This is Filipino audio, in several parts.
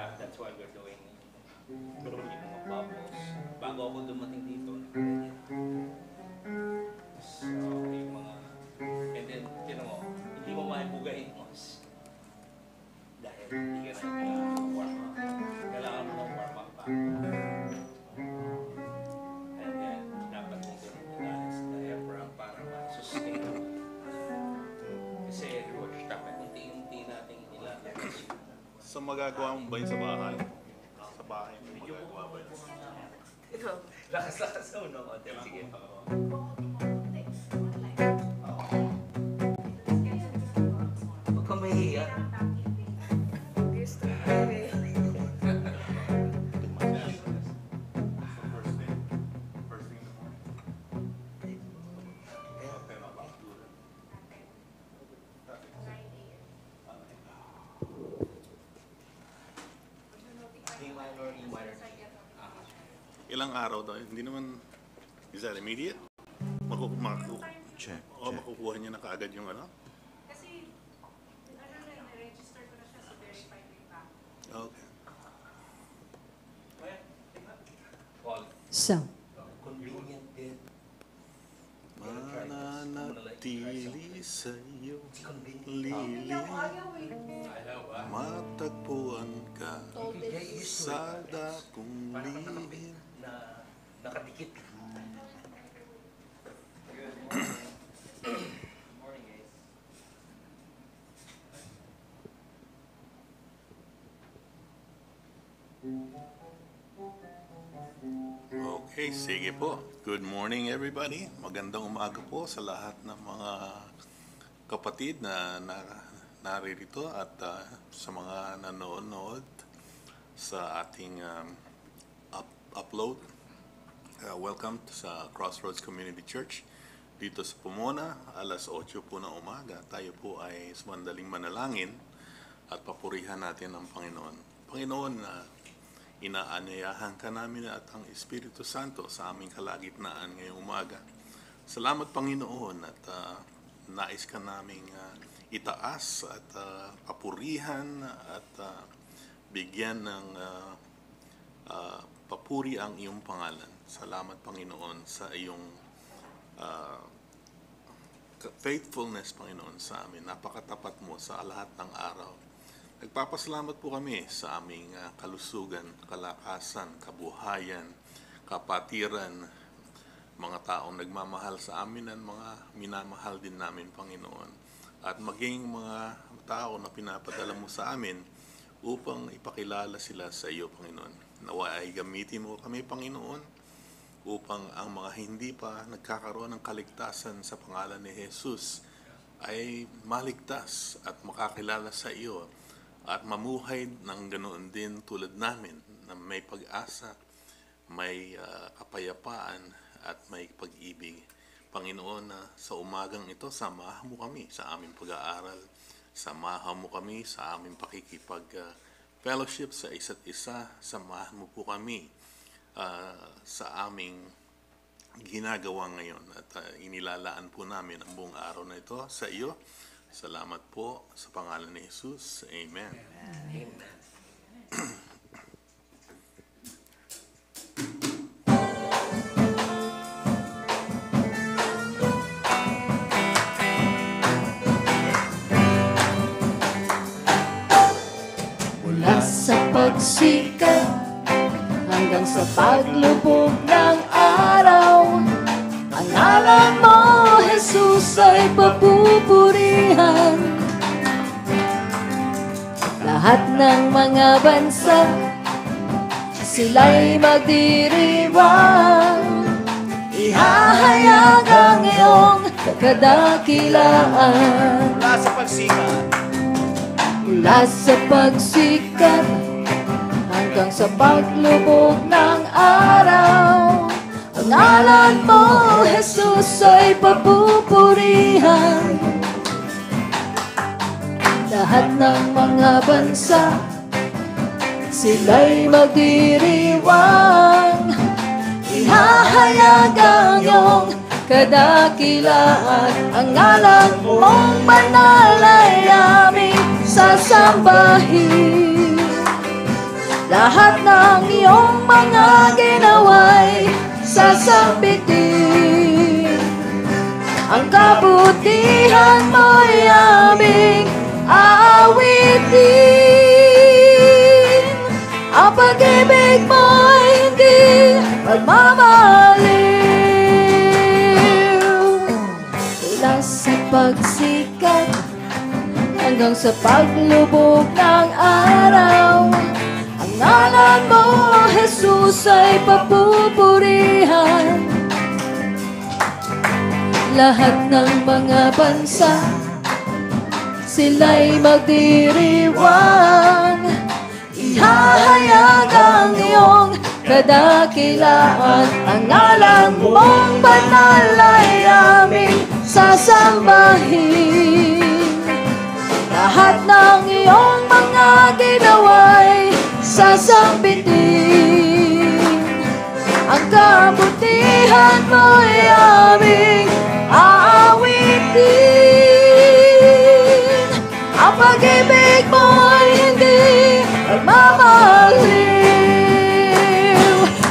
Kaya that's why we're doing yung mga bubbles. Bago ako dumating dito, so yung mga, and then, mo, hindi mo maibugayin mo. Dahil hindi ka na warm up. Kailangan mo ng warm up pa. And then, dapat mo dahil sa diaphragm para ma-sustain. Kasi, dapat unti-unti natin ilalabas. So magagawa mo ba yun sa bahay? Sa bahay mo magagawa ba yun? Lakas-lakas sa unang hotel. Sige. Huwag kang mahihiya. Ilang araw daw? Hindi naman, is that immediate? Makukuha niya na kaagad yung ano? Kasi, na-register ko na siya, so verified rin pa. Okay. So, Convenient din. Mananatili sa'yo, lilim, matagpuan ka sa dakong lihim. Nakadikit. Okay, sige po. Good morning everybody. Magandang umaga po sa lahat ng mga kapatid na naririto at sa mga nanonood sa ating upload. Welcome sa Crossroads Community Church dito sa Pomona, alas 8 po ng umaga. Tayo po ay sumandaling manalangin at papurihan natin ang Panginoon. Panginoon, inaanyayahan ka namin at ang Espiritu Santo sa aming kalagitnaan ngayong umaga. Salamat Panginoon at nais ka naming itaas at papurihan at bigyan ng papuri ang iyong pangalan. Salamat Panginoon sa iyong faithfulness Panginoon sa amin. Napakatapat mo sa lahat ng araw. Nagpapasalamat po kami sa aming kalusugan, kalakasan, kabuhayan, kapatiran, mga taong nagmamahal sa amin at mga minamahal din namin, Panginoon. At maging mga tao na pinapadala mo sa amin upang ipakilala sila sa iyo, Panginoon. Nawa ay gamitin mo kami, Panginoon, upang ang mga hindi pa nagkakaroon ng kaligtasan sa pangalan ni Jesus ay maligtas at makakilala sa iyo at mamuhay ng ganoon din tulad namin na may pag-asa, may kapayapaan at may pag-ibig. Panginoon, sa umagang ito, samahan mo kami sa aming pag-aaral. Samahan mo kami sa aming pakikipag-fellowship sa isa't isa. Samahan mo po kami sa aming ginagawa ngayon. At inilalaan po namin ang buong araw na ito sa iyo. Salamat po sa pangalan ni Jesus. Amen. Amen. mula sa pagsikat hanggang sa paglubog ng araw, ang ngalan mo, Jesus, ay papupurihan. Lahat ng mga bansa, sila'y magdiriwang. Ihahayag ang iyong kadakilaan. Mula sa pagsikat. Mula sa pagsikat hanggang sa paglubog ng araw, ang ngalan mo, Jesus, ay papupurihan. Lahat ng mga bansa, sila'y magdiriwang. Ihahayag ang iyong kadakilaan. Ang ngalan mong banal ay aming sasambahin. lahat ng iyong mga ginawa'y sasambitin. Ang kabutihan mo'y aming aawitin. Ang pag-ibig mo'y hindi magmamaliw. Mula sa pagsikat hanggang sa paglubog ng araw, ang ngalan mo, Jesus, ay papupurihan. Lahat ng mga bansa, sila'y magdiriwang. Ihahayag ang iyong kadakilaan. Ang ngalan mong banal ay aming sasambahin. Lahat ng iyong mga ginawa'y sasambitin. Ang kabutihan mo'y aming aawitin. Ang pag-ibig mo'y hindi magmamaliw.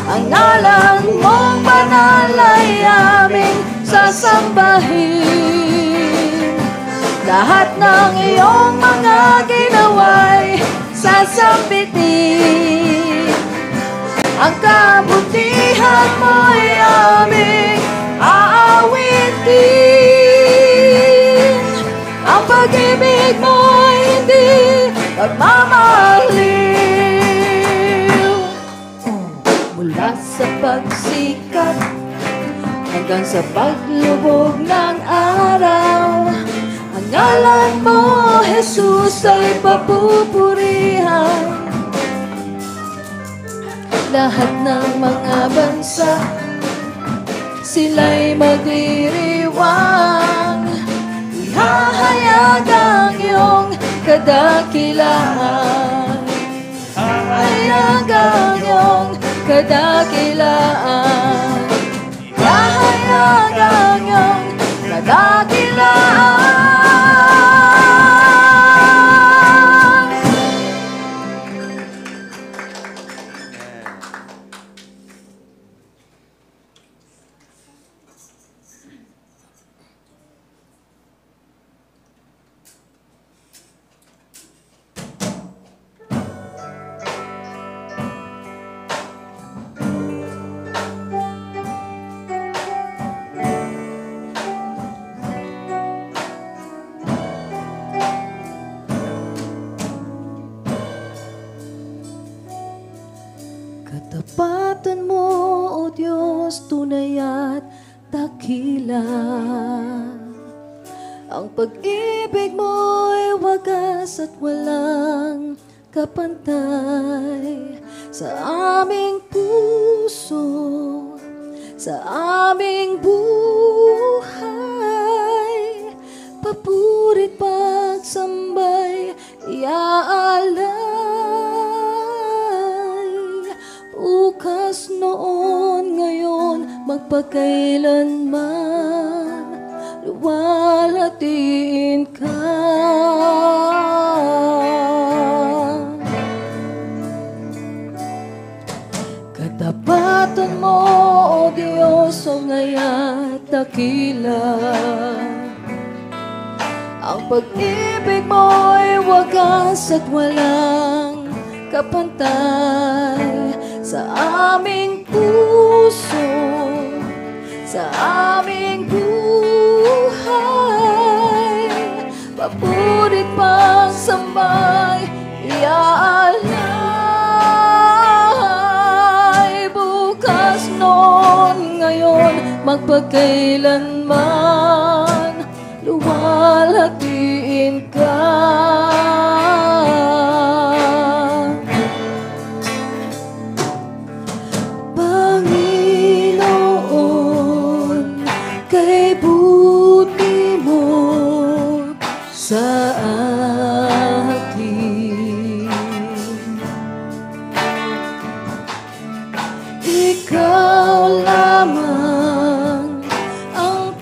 Ang ngalan mong banal ay aming sasambahin. Lahat ng iyong mga ginawa'y sasambitin. Ang kabutihan mo'y aming aawitin. Ang pag-ibig mo'y hindi magmamaliw. Mula sa pagsikat hanggang sa paglubog ng araw, ang ngalan mo, Jesus, ay papupurihan. Lahat ng mga bansa, sila'y magdiriwang. Ihahayag ang iyong kadakilaan. Ihahayag ang iyong kadakilaan. Ihahayag ang iyong kadakilaan. Katapatan mo, O Diyos, tunay at dakila. Ang pag-ibig mo'y wagas at walang kapantay. Sa aming puso, sa aming buhay, papurit pagsambay, iaalay. Bukas, noon, ngayon, magpakailanman, luwalhatiin ka. Katapatan mo, O Diyos, o ngaya't dakila. Ang pag-ibig mo'y wagas at walang kapantay. Sa aming puso, sa aming buhay, papurit pagsambay, iaalay. Bukas, noon, ngayon, magpakailanman, luwalhatiin ka. Sa akin, ikaw lamang ang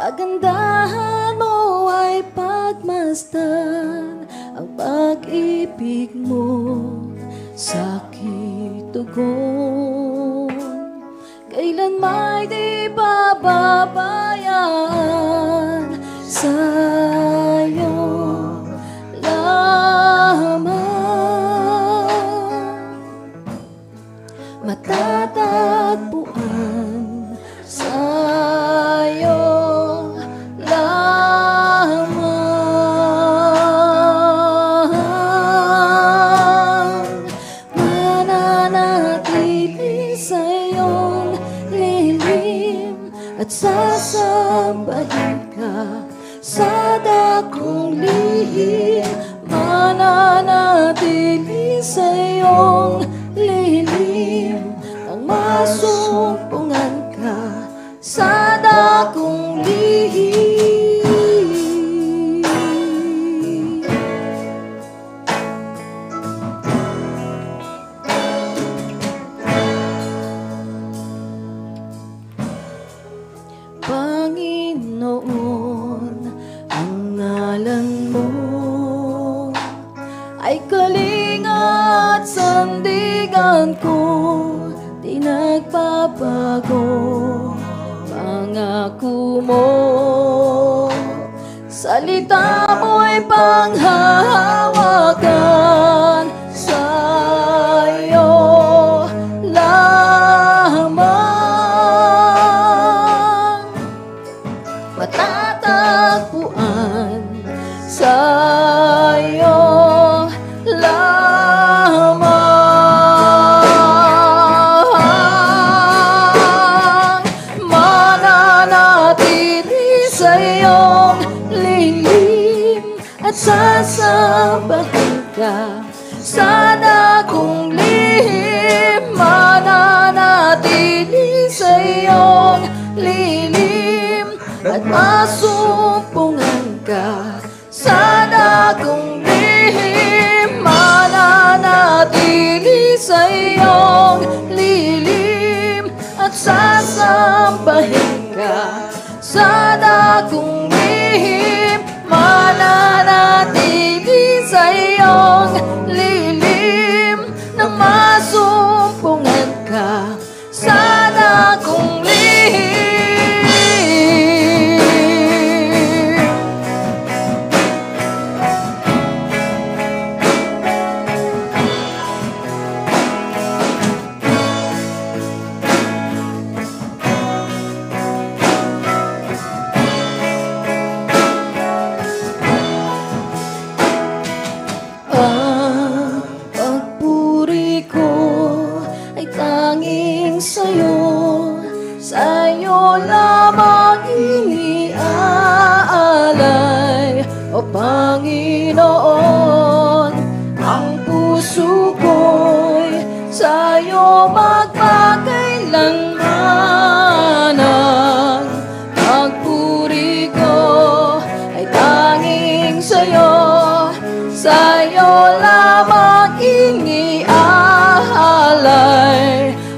kagandahan mo ay pagmasdan, ang pag-ibig mo sa'king tugon. Kailan may di bababayaan, sa'yo lamang matatagpuan, sa'yo lamang mananatili sa iyong lilim at sasambahin ka sa dakong lihim. Mananatili sa iyong lilim nang masumpungan ka sa dakong lihim. Panginoon, ang ngalan mo ay kalinga at sandigan ko, di nagbabago. Pangako mo, salita mo'y panghahawakan, sa'yo lamang matatagpuan, sa'yo lamang mananatili sa iyong lilim at sasambahin ka sa dakong lihim. Mananatili sa iyong lilim at masumpungan ka sa dakong lihim. Mananatili sa iyong lilim at sasambahin ka sa dakong lihim. Mananatili sa iyong lilim nang masumpungan ka sa dakong lihim. Ang pagpuri ko ay tanging sa'yo, sa'yo lamang iniaalay, o Panginoon. Ang puso ko'y sa'yo magpakailanman. Ang pagpuri ko ay tanging sa'yo, sa'yo lamang iniaalay,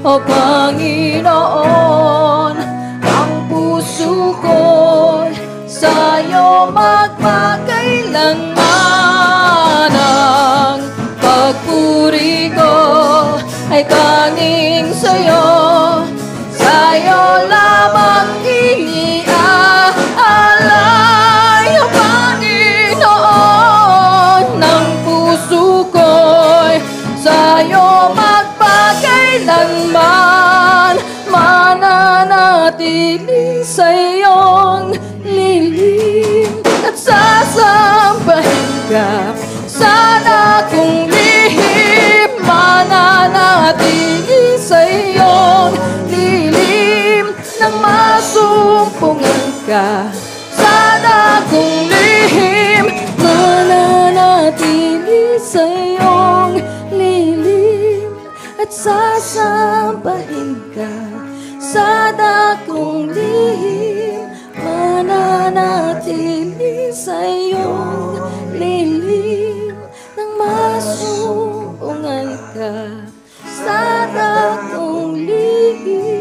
o Panginoon. Ang puso ko'y sa'yo magpakailanman. Ang pagpuri ko ay tanging sa'yo, sa'yo lamang iniaalay, o Panginoon. Ang puso ko'y sa'yo magpakailanman. Mananatili sa iyong lilim at sasambahin ka sa dakong lihim. Mananatili sa iyong lilim nang masumpungan ka sa dakong lihim. Mananatili sa iyong lilim at sasambahin ka sa dakong lihim. Mananatili sa iyong lilim nang masumpungan ka sa dakong lihim.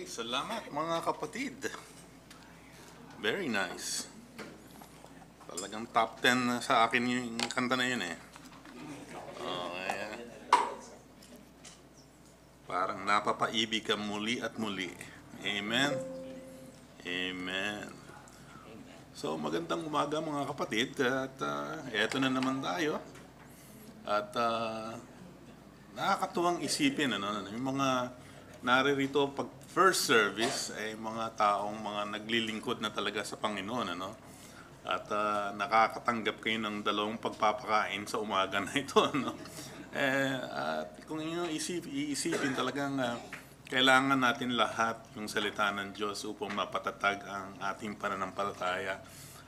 salamat mga kapatid. Very nice. Talagang top 10 sa akin yung kanta na yun eh. Okay. Parang napapaibig ka muli at muli. Amen. Amen. So magandang umaga mga kapatid at eto na naman tayo. At nakakatuwang isipin yung mga naririto pag first service ay mga taong mga naglilingkod na talaga sa Panginoon at nakakatanggap kayo ng dalawang pagpapakain sa umaga na ito at kung inyo iisipin talagang kailangan natin lahat yung salita ng Diyos upang mapatatag ang ating pananampalataya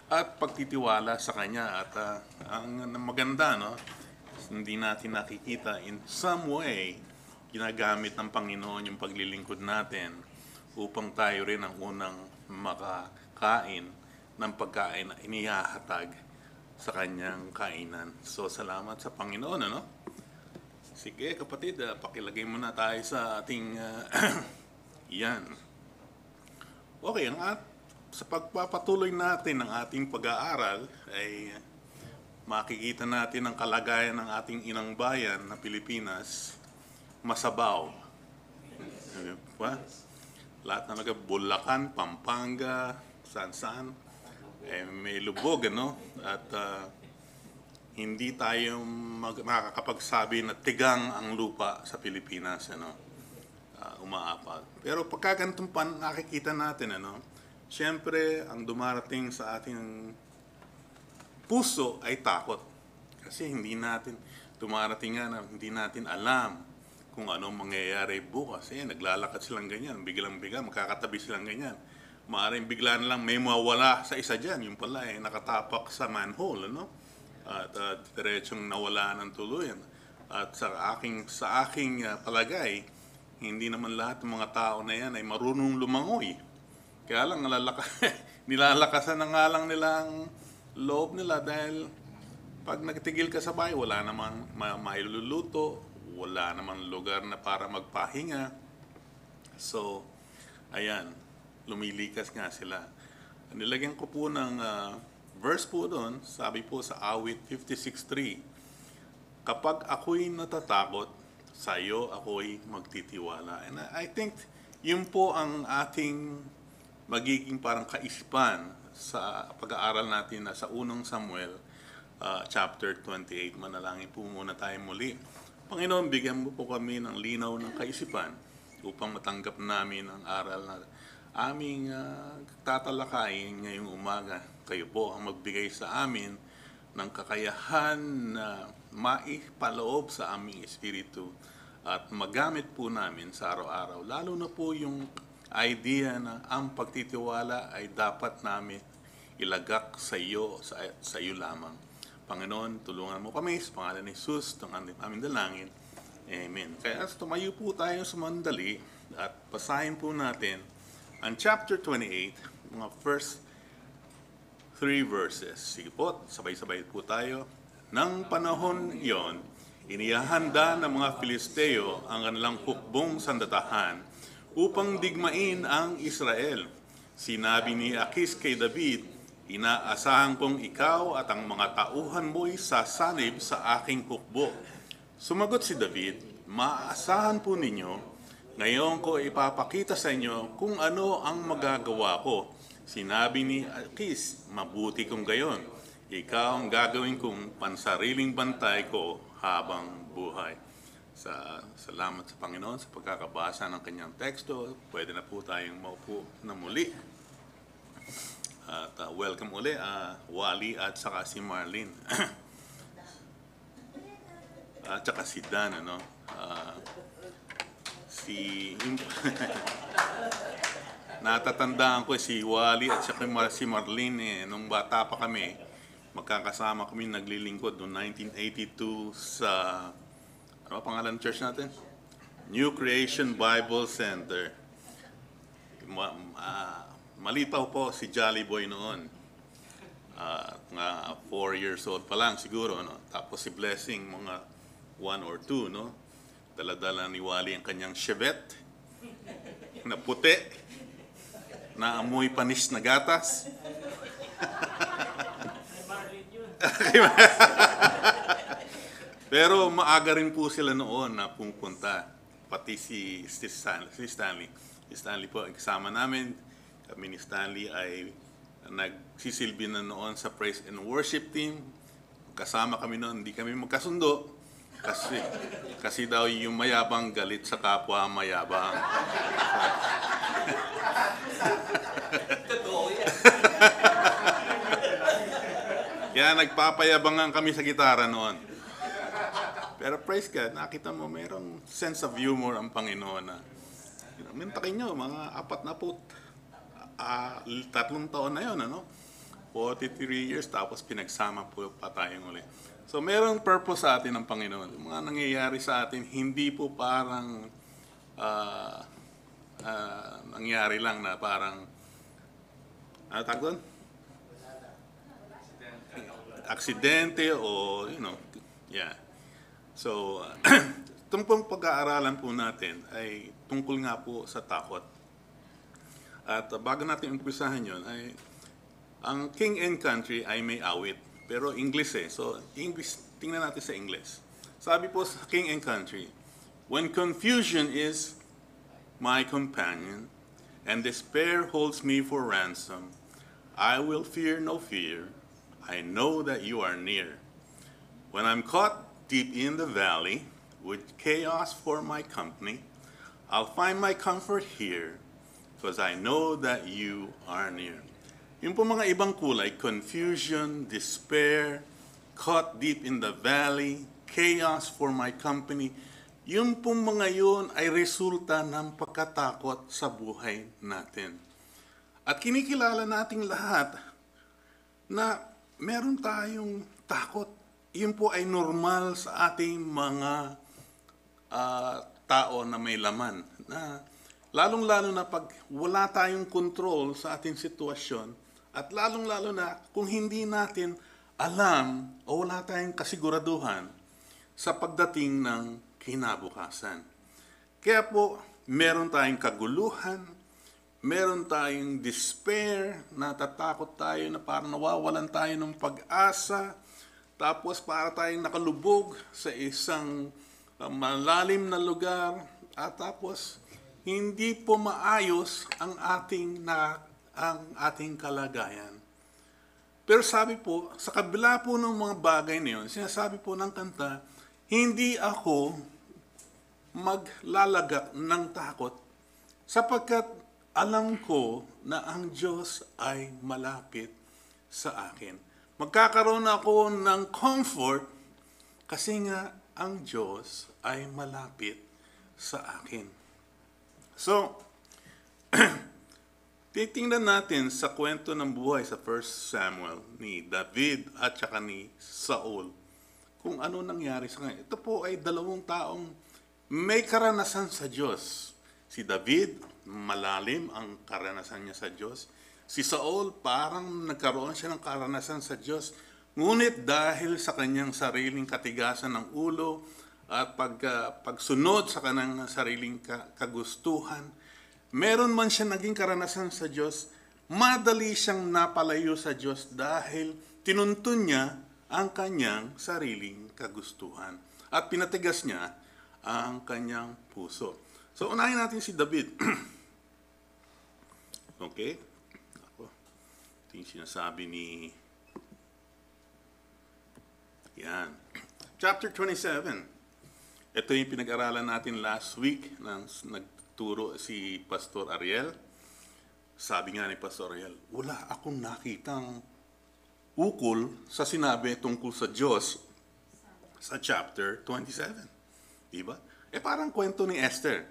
at pagtitiwala sa Kanya at ang maganda hindi natin nakikita in some way ginagamit ng Panginoon yung paglilingkod natin upang tayo rin ang unang makakain ng pagkain na inihahatag sa kanyang kainan. So, salamat sa Panginoon, Sige, kapatid, pakilagay muna tayo sa ating yan. Okay, sa pagpapatuloy natin ng ating pag-aaral ay makikita natin ang kalagayan ng ating inang bayan na Pilipinas masabaw. Lahat na Bulacan, Pampanga, saan-saan, may lubog, At hindi tayo makakapagsabi na tigang ang lupa sa Pilipinas, umaapaw. Pero pagkagantong nakikita natin, siyempre, ang dumarating sa ating puso ay takot. Kasi dumarating nga na hindi natin alam kung anong mangyayari bukas. Naglalakad silang ganyan, biglang-bigla, magkakatabi silang ganyan. Maaaring bigla na lang may mawala sa isa dyan. Yung pala nakatapak sa manhole, At diretsong nawala ng tuluyan. At sa aking palagay, hindi naman lahat ng mga tao na yan ay marunong lumangoy. Kaya lang nilalakasan na nga lang nila ang loob nila dahil pag nagtigil ka sa bahay, wala namang mailuluto, wala namang lugar na para magpahinga. So, ayan, lumilikas nga sila. Nilagyan ko po ng verse po doon, sabi po sa Awit 56:3, kapag ako'y natatakot, sa iyo ako'y magtitiwala. And I think yun po ang ating magiging parang kaisipan sa pag-aaral natin na sa unang Samuel chapter 28. Manalangin po muna tayo muli. Panginoon, bigyan mo po kami ng linaw ng kaisipan upang matanggap namin ang aral na aming tatalakayin ngayong umaga. Kayo po ang magbigay sa amin ng kakayahan na maipaloob sa aming espiritu at magamit po namin sa araw-araw. Lalo na po yung idea na ang pagtitiwala ay dapat namin ilagak sa iyo lamang. Panginoon, tulungan mo kami sa pangalan ni Jesus, ng aming dalangin. Amen. Kaya tumayo po tayo sa mandali at basahin po natin ang chapter 28, mga first 3 verses. Sige po, sabay-sabay po tayo. Nang panahon iyon, inihahanda ng mga Filisteo ang kanilang hukbong sandatahan upang digmain ang Israel. Sinabi ni Akis kay David, inaasahan kong ikaw at ang mga tauhan mo'y sasanib sa aking hukbo. Sumagot si David, maaasahan po ninyo, ngayon ko ipapakita sa inyo kung ano ang magagawa ko. Sinabi ni Akis, mabuti kong gayon. Ikaw ang gagawin kong pansariling bantay ko habang buhay. Salamat sa Panginoon sa pagkakabasa ng kanyang teksto. Pwede na po tayong maupo na muli. At welcome uli, Wally at saka si Marlene. At saka si Dan, natatandaan ko si Wally at saka si Marlene nung bata pa kami. Magkakasama kami naglilingkod noong 1982 sa, ano pangalan ng church natin? New Creation Bible Center. Malitaw po si Jolly Boy noon. Nga 4 years old pa lang siguro, Tapos si Blessing, mga 1 or 2, Dala-dala ni Wally ang kanyang Chevette. na puti, na amoy panis na gatas. Pero maaga rin po sila noon na pumunta. Pati si Stanley. Si Stanley po, kasama namin. Kami ni Stanley ay nagsisilbi na noon sa praise and worship team. Kasama kami noon, hindi kami magkasundo. Kasi daw yung mayabang galit sa kapwa mayabang. Totoo yan. Kaya nagpapayabangan kami sa gitara noon. Pero praise God, nakita mo mayroong sense of humor ang Panginoon na mintakin nyo, mga 3 taon na yun, ano? 43 years, tapos pinagsama po pa tayong uli. So mayroong purpose sa atin ng Panginoon. Yung mga nangyayari sa atin, hindi po parang nangyari lang na parang, ano tawag doon? Aksidente o, yeah. So, itong pong pag-aaralan po natin ay tungkol nga po sa takot. At bago natin umpisahan yun, ay ang King and Country ay may awit. Pero English eh. So, English, tingnan natin sa English. Sabi po sa King and Country, when confusion is my companion, and despair holds me for ransom, I will fear no fear. I know that you are near. When I'm caught deep in the valley, with chaos for my company, I'll find my comfort here, because I know that you are near. Yung po mga ibang kulay, confusion, despair, caught deep in the valley, chaos for my company, yung po mga yun ay resulta ng pagkatakot sa buhay natin. At kinikilala nating lahat na meron tayong takot. Yun po ay normal sa ating mga tao na may laman. Na lalong-lalo na pag wala tayong control sa ating sitwasyon at lalong-lalo na kung hindi natin alam o wala tayong kasiguraduhan sa pagdating ng kinabukasan. Kaya po, meron tayong kaguluhan, meron tayong despair, natatakot tayo na parang nawawalan tayo ng pag-asa, tapos para tayong nakalubog sa isang malalim na lugar, at tapos hindi po maayos ang ating kalagayan. Pero sabi po, sa kabila po ng mga bagay na yun, sinasabi po ng kanta, hindi ako maglalagak ng takot sapagkat alam ko na ang Diyos ay malapit sa akin. Magkakaroon ako ng comfort kasi nga ang Diyos ay malapit sa akin. So, titingnan natin sa kwento ng buhay sa 1 Samuel ni David at saka ni Saul kung ano nangyari sa kanya. Ito po ay 2 taong may karanasan sa Diyos. Si David, malalim ang karanasan niya sa Diyos. Si Saul, parang nagkaroon siya ng karanasan sa Diyos. Ngunit dahil sa kanyang sariling katigasan ng ulo at pagsunod sa kanyang sariling kagustuhan, meron man siya naging karanasan sa Diyos, madali siyang napalayo sa Diyos dahil tinuntun niya ang kanyang sariling kagustuhan. At pinatigas niya ang kanyang puso. So, unahin natin si David. Okay? Ito yung sinasabi ni... Yan. Chapter 27. Ito yung pinag-aralan natin last week nang nagturo si Pastor Ariel. Sabi nga ni Pastor Ariel, wala akong nakitang ukol sa sinabi tungkol sa Diyos sa chapter 27. Diba? Parang kwento ni Esther.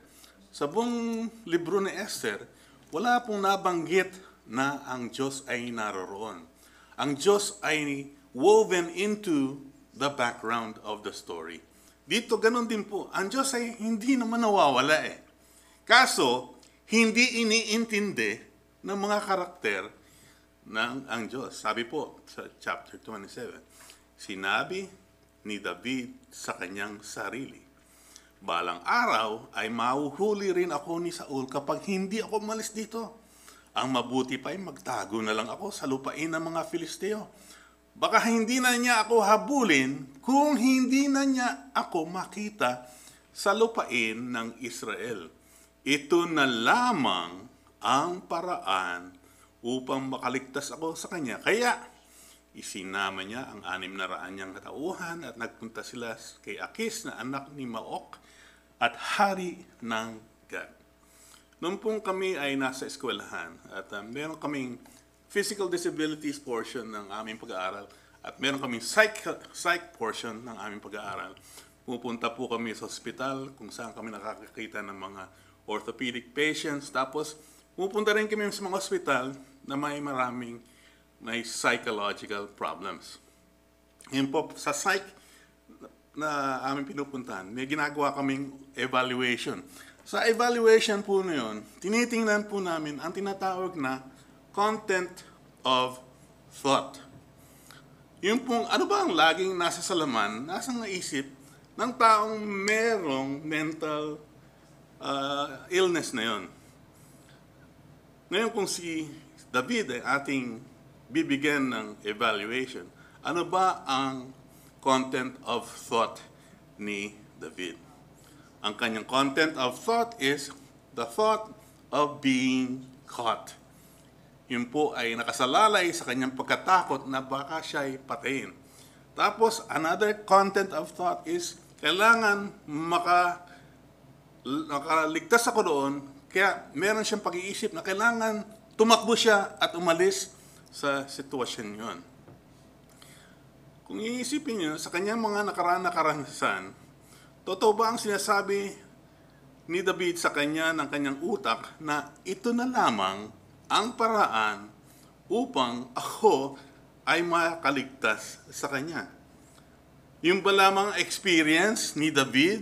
Sa buong libro ni Esther, wala pong nabanggit na ang Diyos ay naroroon. Ang Diyos ay woven into the background of the story. Dito, ganun din po. Ang Diyos ay hindi naman nawawala eh. Kaso, hindi iniintindi ng mga karakter ng ang Diyos. Sabi po sa chapter 27, sinabi ni David sa kanyang sarili, Balang araw ay mahuhuli rin ako ni Saul kapag hindi ako umalis dito. Ang mabuti pa ay magtago na lang ako sa lupain ng mga Filisteo. Baka hindi na niya ako habulin kung hindi na niya ako makita sa lupain ng Israel. Ito na lamang ang paraan upang makaligtas ako sa kanya. Kaya isinama niya ang 600 niyang katauhan at nagpunta sila kay Akis na anak ni Maok at hari ng Gad. Noon pong kami ay nasa eskwelahan at meron kaming physical disabilities portion ng aming pag-aaral at meron kaming psych portion ng aming pag-aaral. Pupunta po kami sa ospital kung saan kami nakakakita ng mga orthopedic patients. Tapos pupunta rin kami sa mga ospital na may psychological problems. Ngayon po, sa psych na aming pinupuntahan, may ginagawa kaming evaluation. Sa evaluation po na yun, tinitingnan po namin ang tinatawag na content of thought. Yung pong, ano ba ang laging nasa salaman, nasa naisip ng taong merong mental illness na yun. Ngayon kung si David ay ating bibigyan ng evaluation, ano ba ang content of thought ni David? Ang kanyang content of thought is the thought of being caught. Yun po ay nakasalalay sa kanyang pagkatakot na baka siya ay patayin. Tapos, another content of thought is kailangan makaligtas ako doon, kaya meron siyang pag-iisip na kailangan tumakbo siya at umalis sa sitwasyon yon. Kung iisipin niyo, sa kanyang mga nakaraan na karanasan, totoo ba ang sinasabi ni David sa kanya ng kanyang utak na ito na lamang ang paraan upang ako ay makaligtas sa kanya? Yung ba lamang experience ni David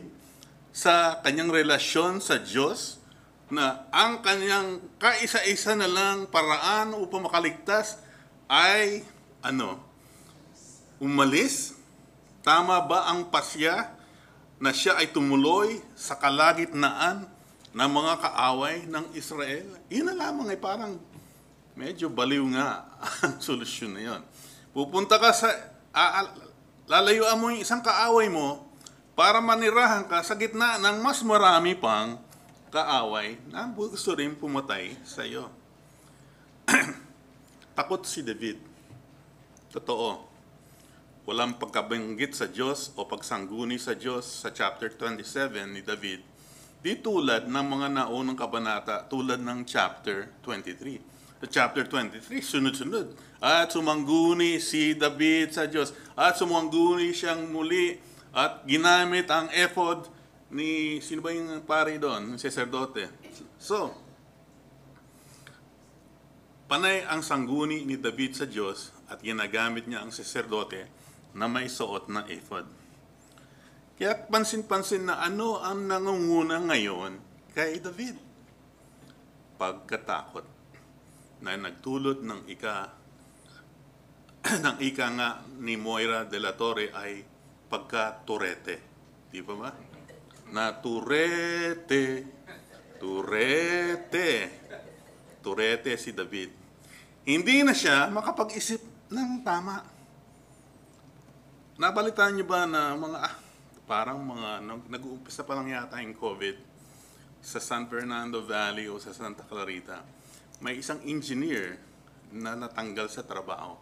sa kanyang relasyon sa Diyos na ang kanyang kaisa-isa na lang paraan upang makaligtas ay umalis? Tama ba ang pasya na siya ay tumuloy sa kalagitnaan ng mga kaaway ng Israel? Yun na lamang ay parang medyo baliw nga ang solusyon na yun. Pupunta ka sa, lalayuan mo yung isang kaaway mo para manirahan ka sa gitna ng mas marami pang kaaway na gusto rin pumatay sa iyo. Takot si David. Totoo. Walang pagkabanggit sa Diyos o pagsangguni sa Diyos sa chapter 27 ni David. Di tulad ng mga naunang kabanata tulad ng chapter 23. Sa chapter 23, sunod-sunod. At sumangguni si David sa Diyos. At sumangguni siyang muli. At ginamit ang ephod ni, sino ba yung pari doon? Yung sacerdote. So, panay ang sangguni ni David sa Diyos at ginagamit niya ang sacerdote na may suot na ephod. Kaya pansin-pansin na ano ang nangunguna ngayon kay David? Pagkatakot na nagtulot ng ika nga ni Moira de la Torre ay pagka-turete. Di ba ba? Na turete si David. Hindi na siya makapag-isip ng tama. Nabalitaan niyo ba na parang nag-uumpisa pa lang yata yung COVID sa San Fernando Valley o sa Santa Clarita, may isang engineer na natanggal sa trabaho.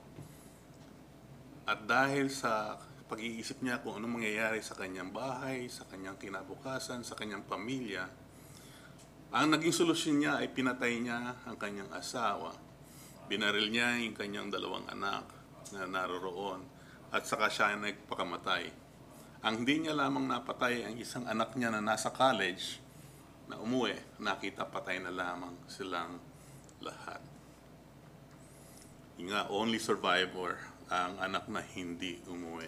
At dahil sa pag-iisip niya kung ano mangyayari sa kanyang bahay, sa kanyang kinabukasan, sa kanyang pamilya, ang naging solusyon niya ay pinatay niya ang kanyang asawa. Binaril niya yung kanyang 2 anak na naroroon. At saka siya nagpakamatay. Ang hindi niya lamang napatay ang isang anak niya na nasa college na umuwi, nakita patay na lamang silang lahat. Yung nga, only survivor ang anak na hindi umuwi.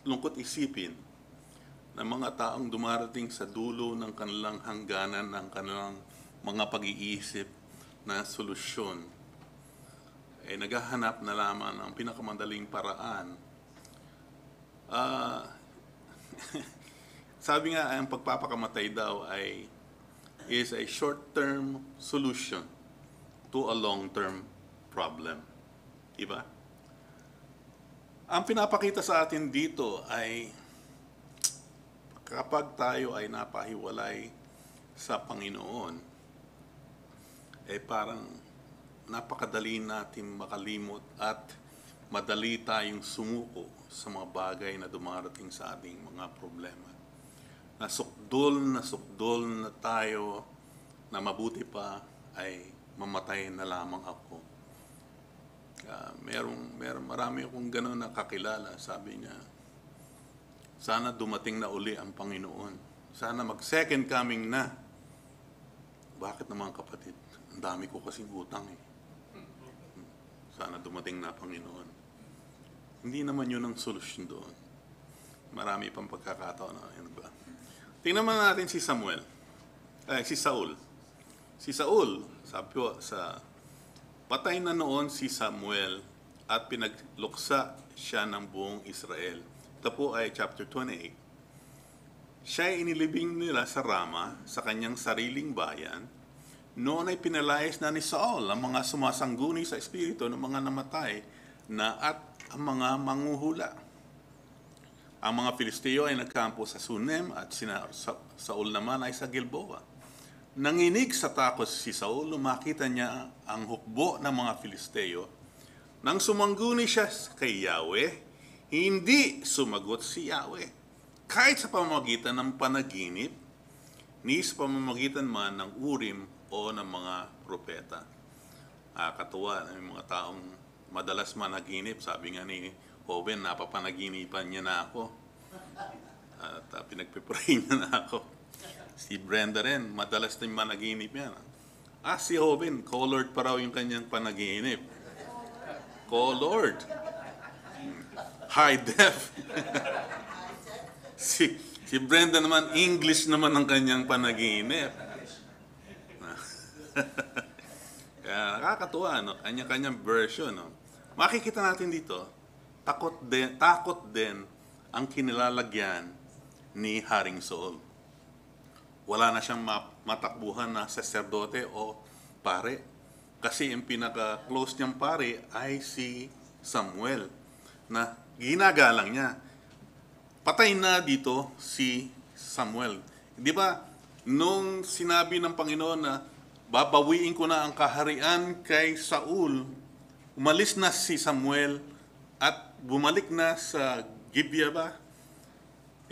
Lungkot isipin na mga taong dumarating sa dulo ng kanilang hangganan, ng kanilang mga pag-iisip na solusyon, ay naghahanap na lamang ng pinakamadaling paraan Ah, sabi nga, ang pagpapakamatay daw is a short-term solution to a long-term problem. Diba? Ang pinapakita sa atin dito ay kapag tayo ay napahiwalay sa Panginoon, parang napakadali natin makalimot at madali tayong sumuko sa mga bagay na dumarating sa ating mga problema. Nasukdol na tayo na mabuti pa ay mamatay na lamang ako. Marami akong gano'n na kakilala. Sabi niya, sana dumating na uli ang Panginoon. Sana mag-second coming na. Bakit naman kapatid? Ang dami ko kasing utang eh. Sana dumating na Panginoon. Hindi naman yun ang solusyon doon. Marami pang pagkakataon na yun ba? Tingnan naman natin si Saul. Si Saul, sabi po sa patay na noon si Samuel at pinagluksa siya ng buong Israel. Ito po ay chapter 28. Siya ay inilibing nila sa Rama, sa kanyang sariling bayan. Noon ay pinalayas na ni Saul ang mga sumasangguni sa espiritu ng mga namatay na at ang mga manghuhula. Ang mga Filisteo ay nagkampo sa Sunem at Saul naman ay sa Gilboa. Nanginig sa takot si Saul, lumakita niya ang hukbo ng mga Filisteo. Nang sumangguni siya kay Yahweh, hindi sumagot si Yahweh. Kahit sa pamamagitan ng panaginip, ni sa pamamagitan man ng Urim o ng mga propeta. Katuwa ng mga taong madalas managinip. Sabi nga ni Owen, napapanaginipan niya na ako. At pinagpipray niya na ako. Si Brenda rin, madalas din managinip yan. Si Owen, colored pa raw yung kanyang panaginip. Colored. High def. Si Brenda naman, English naman ang kanyang panaginip. Kaya nakakatuwa, no? Kanya-kanyang version. No? Makikita natin dito, takot din ang kinilalagyan ni Haring Saul. Wala na siyang matakbuhan na saserdote o pare. Kasi yung pinaka-close niyang pare ay si Samuel na ginagalang niya. Patay na dito si Samuel. Di ba, nung sinabi ng Panginoon na babawiin ko na ang kaharian kay Saul, umalis na si Samuel at bumalik na sa Gibeah ba?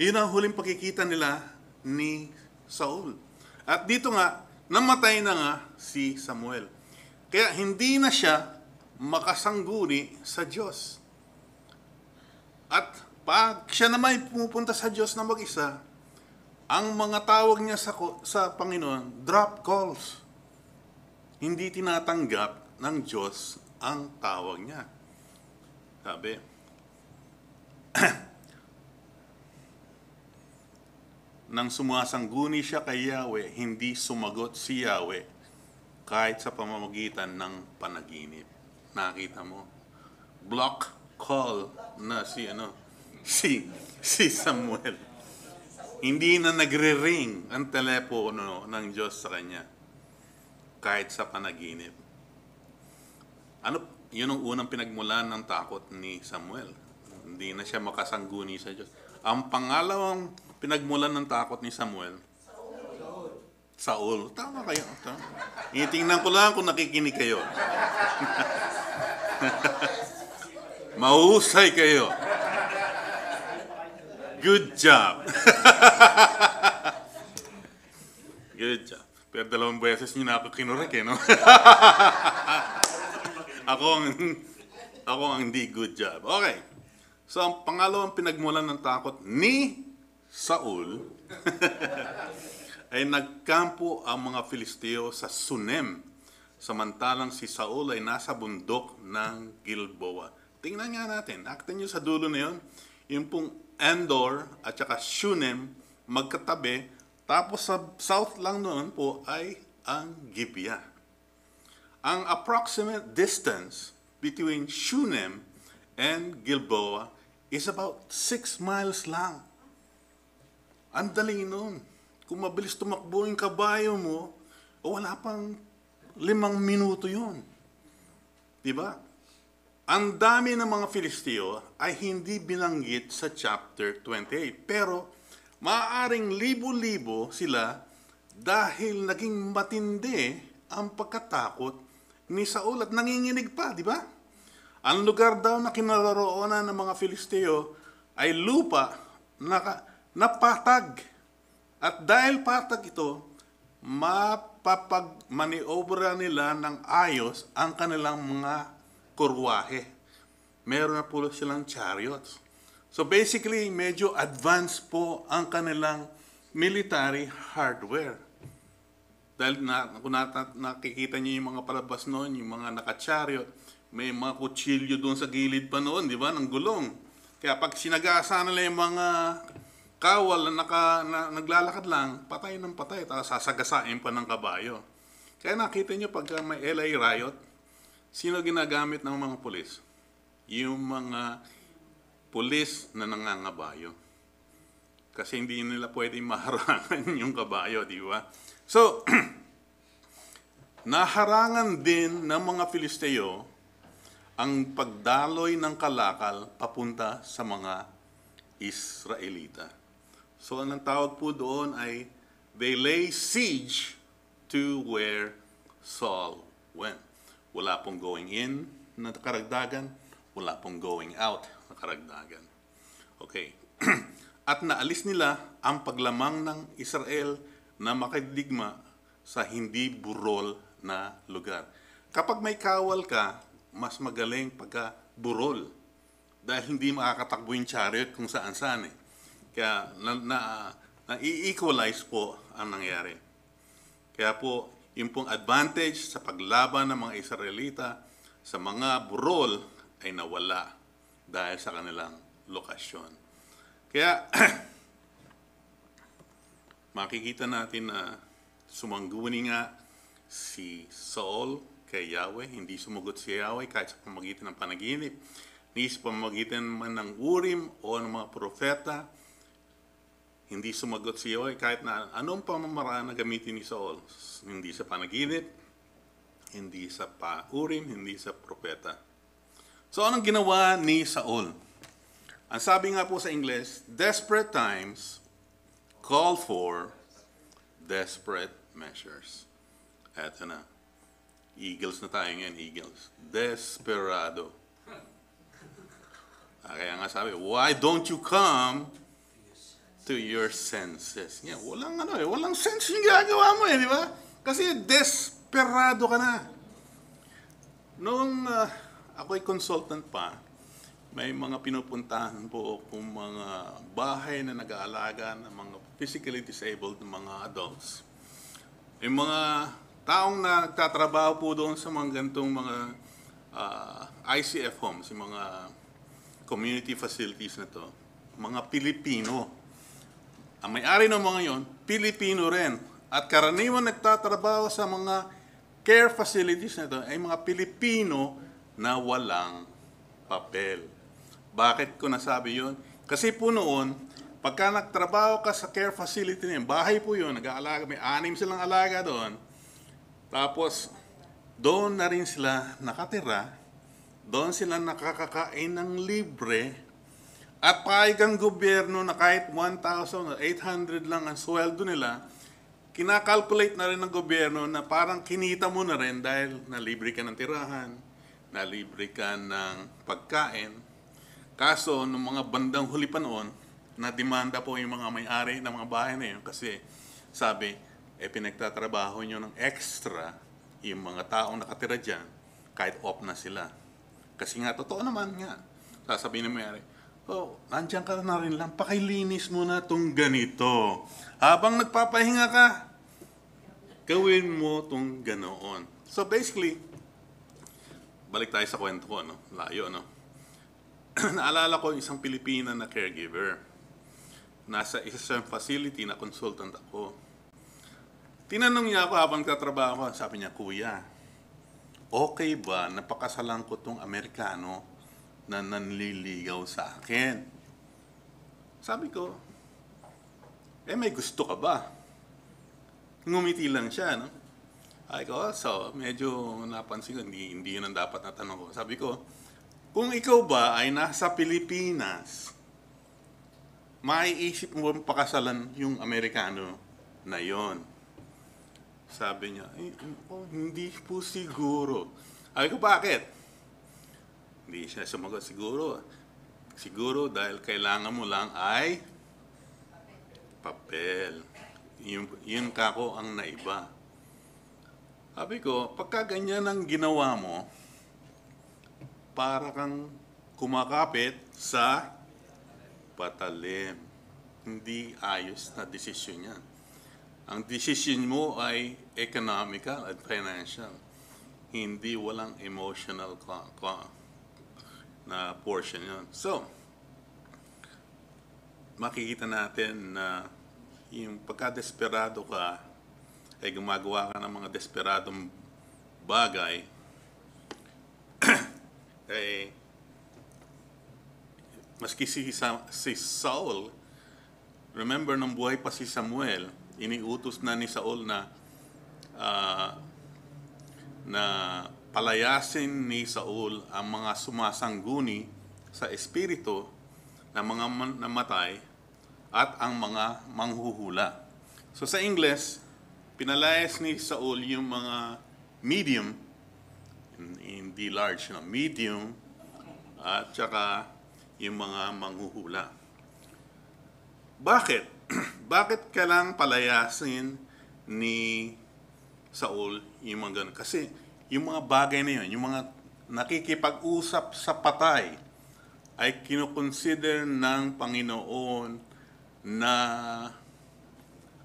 Iyon ang huling pakikita nila ni Saul. At dito nga, namatay na nga si Samuel. Kaya hindi na siya makasangguni sa Diyos. At pag siya naman pumupunta sa Diyos na mag-isa, ang mga tawag niya sa Panginoon, drop calls. Hindi tinatanggap ng Diyos ang tawag niya. Sabi, nang sumasangguni siya kay Yahweh, hindi sumagot si Yahweh kahit sa pamamagitan ng panaginip. Nakita mo? Block call na si Samuel. Hindi na nagre-ring ang telepono ng Diyos sa kanya kahit sa panaginip. Yun ang unang pinagmulan ng takot ni Samuel. Hindi na siya makasangguni sa Diyos. Ang pangalawang pinagmulan ng takot ni Samuel, Saul. Tama kayo. Itingnan ko lang kung nakikinig kayo. Mahusay kayo. Good job. Good job. Pero 2 beses niyo na ako kinurek no? Ako ang hindi good job. Okay. So, ang pangalawang pinagmulan ng takot ni Saul ay nagkampo ang mga Filisteo sa Sunem, samantalang si Saul ay nasa bundok ng Gilboa. Tingnan nga natin, aktin nyo sa dulo na yun, yung pong Endor at saka Shunem magkatabi, tapos sa south lang noon po ay ang Gibeah. Ang approximate distance between Shunem and Gilboa is about 6 miles lang. Ang dali nun. Kung mabilis tumakbo yung kabayo mo, wala pang 5 minuto yun. Diba? Ang dami ng mga Filisteo ay hindi binanggit sa chapter 28. Pero maaaring libo-libo sila dahil naging matindi ang pagkatakot ni Saul at nanginginig pa, di ba? Ang lugar daw na kinaroroonan ng mga Filisteo ay lupa na patag. At dahil patag ito, mapapag-maniobra nila ng ayos ang kanilang mga kurwahe. Meron na po silang chariots. So basically, medyo advanced po ang kanilang military hardware. Dahil kung nakikita niyo yung mga palabas noon, yung mga naka-chariot, may mga kutsilyo doon sa gilid pa noon, di ba, ng gulong. Kaya pag sinagasa nila yung mga kawal na naglalakad lang, patay ng patay, tapos sasagasain pa ng kabayo. Kaya nakita niyo pag may LA riot, sino ginagamit ng mga pulis? Yung mga pulis na nangangabayo. Kasi hindi nila pwedeng maharangan yung kabayo, di ba? So, naharangan din ng mga Filisteo ang pagdaloy ng kalakal papunta sa mga Israelita. So, anong tawag po doon ay they lay siege to where Saul went. Wala pong going in na karagdagan, wala pong going out na karagdagan. Okay. At naalis nila ang paglamang ng Israel na makidigma sa hindi burol na lugar. Kapag may kawal ka, mas magaling pagka burol. Dahil hindi makakatakbo yung chariot kung saan-saan eh. Kaya na-equalize po ang nangyari. Kaya po, yung pong advantage sa paglaban ng mga Israelita sa mga burol ay nawala dahil sa kanilang lokasyon. Kaya, makikita natin na sumangguni nga si Saul kay Yahweh. Hindi sumugot si Yahweh kahit sa pamagitan ng panaginip, ni sa pamagitan man ng Urim o ng mga propeta. Hindi sumagot si Yahweh kahit na anong pamamaraan na gamitin ni Saul. Hindi sa panaginip, hindi sa Urim, hindi sa propeta. So anong ginawa ni Saul? Ang sabi nga po sa English, desperate times call for desperate measures. Eto na. Eagles na tayo ngayon, Eagles. Desperado. Kaya nga sabi, why don't you come to your senses? Yeah, walang sense yung ginagawa mo di ba? Kasi desperado ka na. Noong ako'y consultant pa, may mga pinupuntahan po kung mga bahay na nag-aalaga ng mga physically disabled ng mga adults. Yung mga taong na nagtatrabaho po doon sa mga gantong mga ICF homes, yung mga community facilities na to, mga Pilipino. Ang may-ari ng mga yon, Pilipino rin. At karaniwan nagtatrabaho sa mga care facilities na to ay mga Pilipino na walang papel. Bakit ko nasabi yun? Kasi po noon, pagka nagtrabaho ka sa care facility niya, bahay po yun, nag-aalaga, may 6 silang alaga doon. Tapos, doon na rin sila nakatira, doon sila nakakakain ng libre, at pahig ang gobyerno na kahit 1,800 lang ang sweldo nila, kinakalculate na rin ng gobyerno na parang kinita mo na rin dahil nalibre ka ng tirahan, nalibre ka ng pagkain. Kaso, nung mga bandang huli pa noon, na-demanda po yung mga may-ari ng mga bahay na yun kasi sabi, pinagtatrabaho nyo ng extra yung mga taong nakatira dyan kahit off na sila. Kasi nga, totoo naman nga. Sasabihin ng may-ari, nandiyan ka na rin lang, pakilinis mo na itong ganito. Habang nagpapahinga ka, gawin mo itong ganoon. So basically, balik tayo sa kwento ko, no? Layo, no? Naalala ko isang Pilipina na caregiver. Nasa isang facility na consultant ako. Tinanong niya ako habang tatrabaho ko, sabi niya, Kuya, okay ba napakasalan ko tong Amerikano na nanliligaw sa akin. Sabi ko, may gusto ka ba? Ngumiti lang siya, no? Ay ko, so medyo napansin ko, hindi yun ang dapat na tanong ko. Sabi ko, kung ikaw ba ay nasa Pilipinas, maiisip mo bang pakasalan yung Amerikano na yon? Sabi niya, hindi po siguro. Sabi ko, bakit? Hindi siya sumagot, siguro. Siguro dahil kailangan mo lang ay papel. Yun kako ang naiba. Sabi ko, pagka ganyan ang ginawa mo, para kang kumakapit sa patalim. Hindi ayos na desisyon yan. Ang desisyon mo ay economical at financial. Hindi walang emotional na portion yun. So, makikita natin na yung pagka-desperado ka, ay gumagawa ka ng mga desperadong bagay, maski si Saul, remember nung buhay pa si Samuel, iniutos na ni Saul na palayasin ni Saul ang mga sumasangguni sa espiritu ng mga namatay at ang mga manghuhula. So sa English, pinalayas ni Saul yung mga medium, hindi large, no? Medium, at saka yung mga manghuhula. Bakit? Bakit kailangang palayasin ni Saul yung mga ganun? Kasi yung mga bagay na yun, yung mga nakikipag-usap sa patay, ay kinukonsider ng Panginoon na,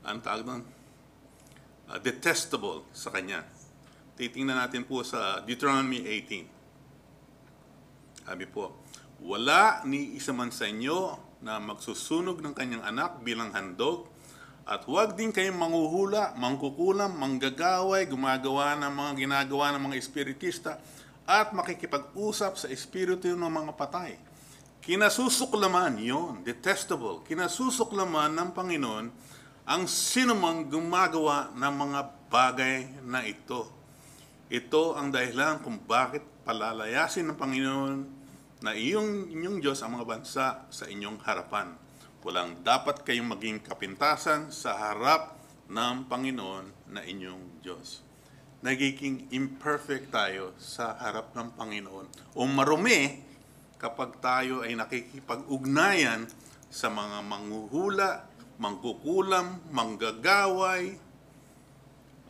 ang tawag doon, detestable sa Kanya. Titingnan natin po sa Deuteronomy 18. Sabi po, wala ni isa man sa inyo na magsusunog ng kanyang anak bilang handog, at huwag din kayong manghuhula, mangkukulam, manggagaway, gumagawa ng mga ginagawa ng mga espiritista, at makikipag-usap sa espiritu ng mga patay. Kinasusuklaman yon, detestable, kinasusuklaman ng Panginoon ang sinumang gumagawa ng mga bagay na ito. Ito ang dahilan kung bakit palalayasin ng Panginoon na inyong Diyos ang mga bansa sa inyong harapan. Walang dapat kayong maging kapintasan sa harap ng Panginoon na inyong Diyos. Nagiging imperfect tayo sa harap ng Panginoon. O marumi kapag tayo ay nakikipag-ugnayan sa mga manghuhula, mangkukulam, manggagaway,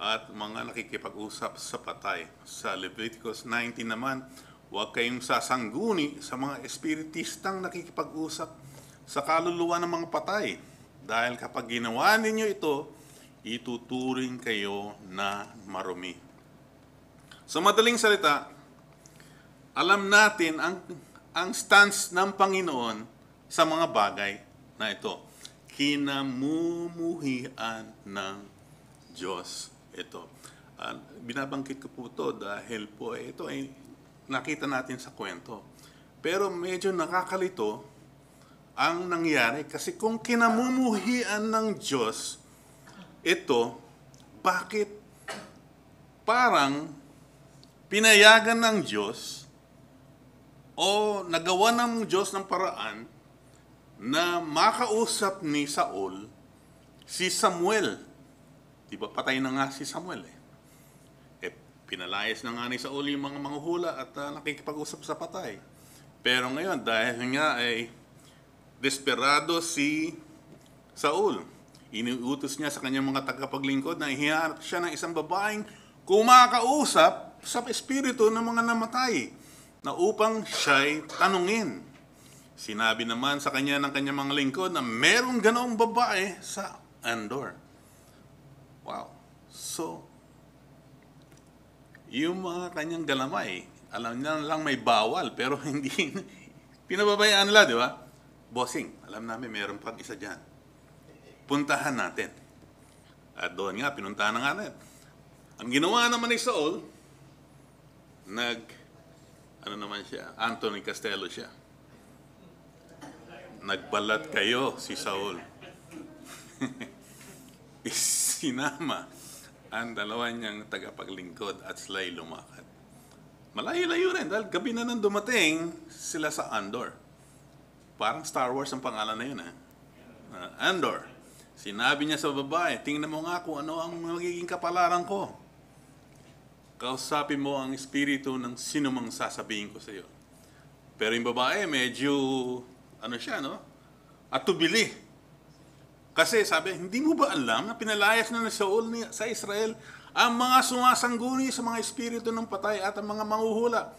at mga nakikipag-usap sa patay. Sa Leviticus 19 naman, huwag kayong sasangguni sa mga espiritistang nakikipag-usap sa kaluluwa ng mga patay. Dahil kapag ginawa ninyo ito, ituturing kayo na marumi. Sa madaling salita, alam natin ang stance ng Panginoon sa mga bagay na ito. Kinamumuhian ng Diyos ito. Binabangkit ko po ito dahil po ito ay nakita natin sa kwento. Pero medyo nakakalito ang nangyari kasi kung kinamumuhian ng Diyos ito, bakit parang pinayagan ng Diyos o nagawa ng Diyos ng paraan na makausap ni Saul si Samuel? Diba patay na nga si Samuel pinalayas na nga ni Saul yung mga manghuhula at nakikipag-usap sa patay. Pero ngayon, dahil nga ay desperado si Saul, iniutos niya sa kanyang mga tagapaglingkod na ihihanap siya ng isang babaeng kumakausap sa espiritu ng mga namatay na upang siya'y tanungin. Sinabi naman sa kanya ng kanyang mga lingkod na merong ganoong babae sa Andor. Wow. So, yung mga kanyang galamay, alam niya lang may bawal, pero hindi, pinababayaan nila, di ba? Bossing, alam namin meron pang isa dyan. Puntahan natin. At doon nga, pinuntahan na nga natin. Ang ginawa naman ni Saul, ano naman siya, Anthony Costello siya. Nagbalat kayo si Saul. Sinama ang dalawa niyang tagapaglingkod at sila'y lumakad. Malayo-layo rin dahil gabi na nang dumating sila sa Andor. Parang Star Wars ang pangalan na yun, Andor. Sinabi niya sa babae, tingnan mo nga kung ano ang magiging kapalaran ko. Kausapin mo ang espiritu ng sino mang sasabihin ko sa iyo. Pero yung babae, medyo, ano siya, no? Atubili. Kasi sabi, hindi mo ba alam na pinalayas na ni Saul sa Israel ang mga sumasangguni sa mga espiritu ng patay at ang mga manghuhula?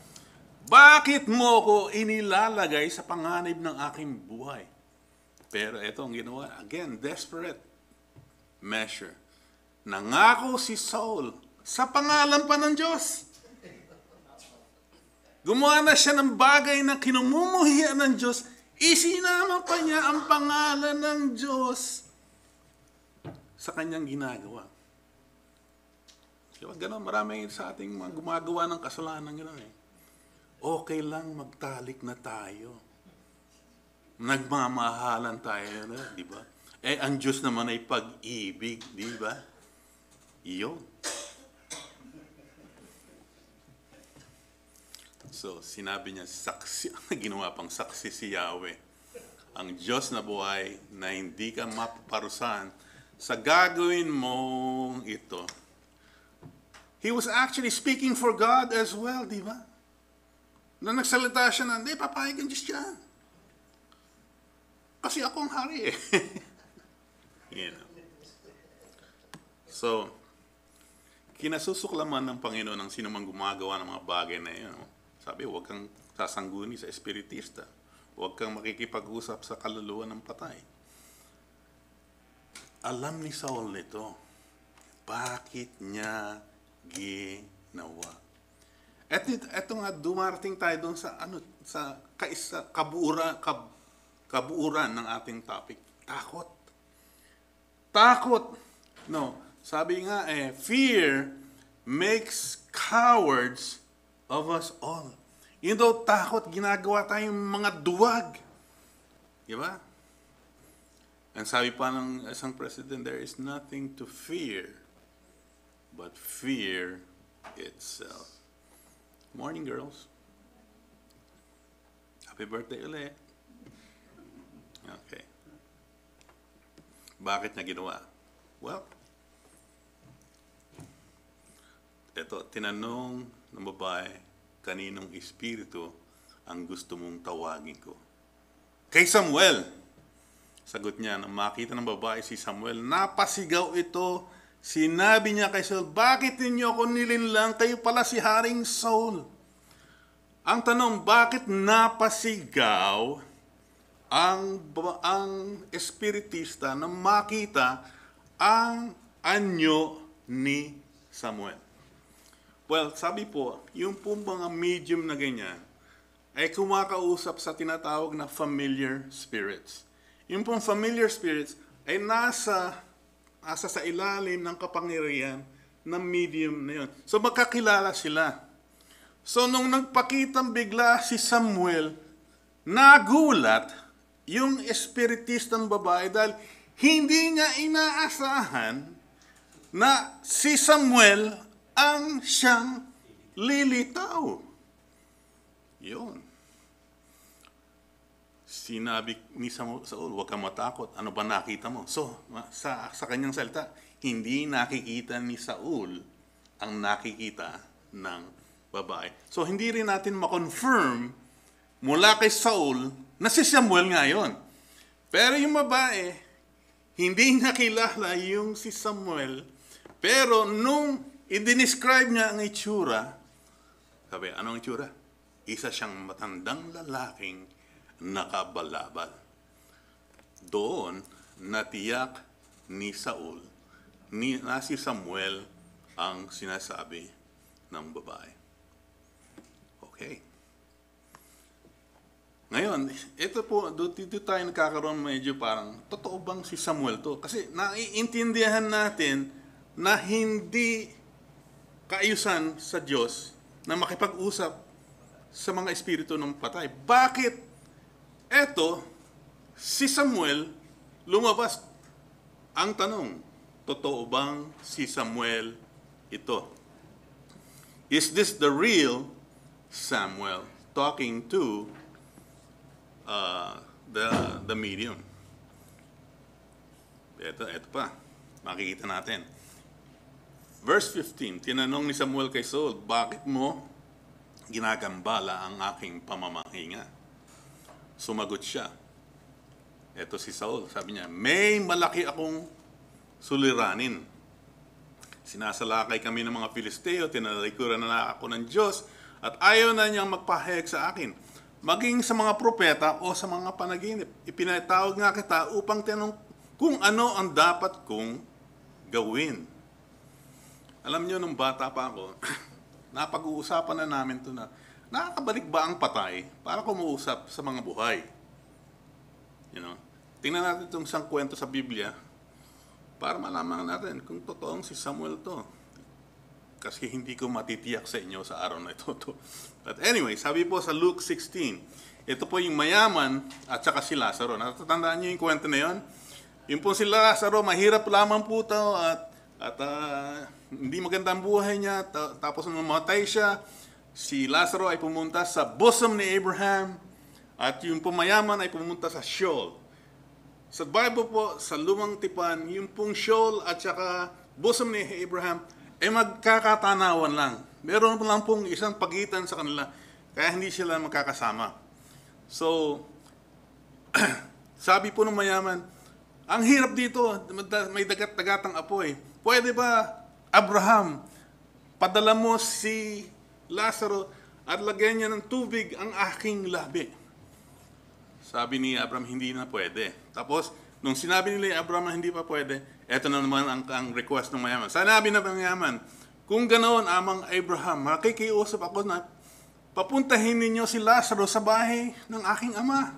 Bakit mo ko inilalagay sa panganib ng aking buhay? Pero ito ang ginawa. Again, desperate measure. Nangako si Saul sa pangalan pa ng Diyos. Gumawa na siya ng bagay na kinumumuhian ng Diyos. Isinama pa niya ang pangalan ng Diyos sa kanyang ginagawa. Kaya gano'n, marami sa ating mga gumagawa ng kasalanan gano'n Okay lang magtalik na tayo. Nagmamahalan tayo, di ba? Ang Diyos naman ay pag-ibig, di ba? Iyon. So, sinabi niya, saksi, ginawa pang saksi si Yahweh. Ang Diyos na buhay na hindi ka mapaparusahan sa gagawin mong ito. He was actually speaking for God as well, di ba? Na nagsalita siya na, hindi, papayag ang Diyos dyan. Kasi ako ang hari eh. You know. So, kinasusuklaman ng Panginoon ang sino mang gumagawa ng mga bagay na yun. Sabi, huwag kang sasangguni sa espiritista. Huwag kang makikipag-usap sa kaluluwa ng patay. Alam ni Saul nito. Bakit niya ginawa? At ito nga, dumarating tayo doon sa, kabuuran ng ating topic. Takot. Takot. No, sabi nga fear makes cowards of us all. Yun daw takot, ginagawa tayong mga duwag. Diba? And sabi pa ng isang president, there is nothing to fear but fear itself. Morning, girls. Happy birthday ulit. Okay. Bakit niya ginawa? Well, ito, tinanong ng babae, kaninong espiritu ang gusto mong tawagin ko? Kay Samuel. Sagot niya, nang makita ng babae si Samuel, napasigaw ito. Sinabi niya kay Saul, bakit ninyo ako nilinlang? Kayo pala si Haring Saul. Ang tanong, bakit napasigaw ang espiritista na makita ang anyo ni Samuel? Well, sabi po, yung po mga medium na ganyan ay kumakausap sa tinatawag na familiar spirits. Yung pong familiar spirits ay nasa sa ilalim ng kapangyarihan ng medium na yun. So magkakilala sila. So nung nagpakitang bigla si Samuel, nagulat yung espiritistang babae dahil hindi niya inaasahan na si Samuel ang siyang lilitaw. Yun. Sinabi ni Saul, huwag kang matakot. Ano ba nakita mo? So, sa kanyang salita, hindi nakikita ni Saul ang nakikita ng babae. So, hindi rin natin makonfirm mula kay Saul na si Samuel nga yun. Pero yung babae, hindi nakilala yung si Samuel. Pero nung i-describe niya ang itsura, sabi, anong itsura? Isa siyang matandang lalaking nakabalabal. Doon, natiyak ni Saul, na si Samuel ang sinasabi ng babae. Okay. Ngayon, ito po, dito tayo nagkakaroon medyo parang, totoo bang si Samuel to? Kasi naiintindihan natin na hindi kaayusan sa Diyos na makipag-usap sa mga espiritu ng patay. Bakit eto, si Samuel lumabas? Ang tanong, totoo bang si Samuel ito? Is this the real Samuel talking to the medium? Ito pa. Makikita natin. Verse 15, tinanong ni Samuel kay Saul, bakit mo ginagambala ang aking pamamahinga? Sumagot siya. Ito si Saul, sabi niya, may malaki akong suliranin. Sinasalakay kami ng mga Filisteo, tinalikuran na ako ng Diyos, at ayaw na niyang magpahayag sa akin. Maging sa mga propeta o sa mga panaginip. Ipinatawag nga kita upang tinanong kung ano ang dapat kong gawin. Alam niyo, nung bata pa ako, napag-uusapan na namin ito na, nakakabalik ba ang patay para kumuusap sa mga buhay? You know? Tingnan natin itong isang kwento sa Biblia para malaman natin kung totoong si Samuel to. Kasi hindi ko matitiyak sa inyo sa araw na ito. But anyway, sabi po sa Luke 16, ito po yung mayaman at saka si Lazaro. Natatandaan niyo yung kwento na yun? Yung po si Lazaro, mahirap lamang po ito at hindi magandang buhay niya. Tapos nung mamatay siya, si Lazaro ay pumunta sa bosom ni Abraham at yung pumayaman ay pumunta sa Sheol. Sa Bible po, sa lumang tipan, yung pong Sheol at saka bosom ni Abraham ay magkakatanawan lang. Meron lang pong isang pagitan sa kanila, kaya hindi sila magkakasama. So, sabi po ng mayaman, ang hirap dito, may dagat-dagatang apoy. Pwede ba, Abraham, padala mo si Lazaro at lagyan niya ng tubig ang aking labi? Sabi ni Abraham, hindi na pwede. Tapos, nung sinabi nila Abraham na hindi pa pwede, eto na naman ang request ng mayaman. Sanabi na ng mayaman, kung ganoon, amang Abraham, makikiusap ako na papuntahin ninyo si Lazaro sa bahay ng aking ama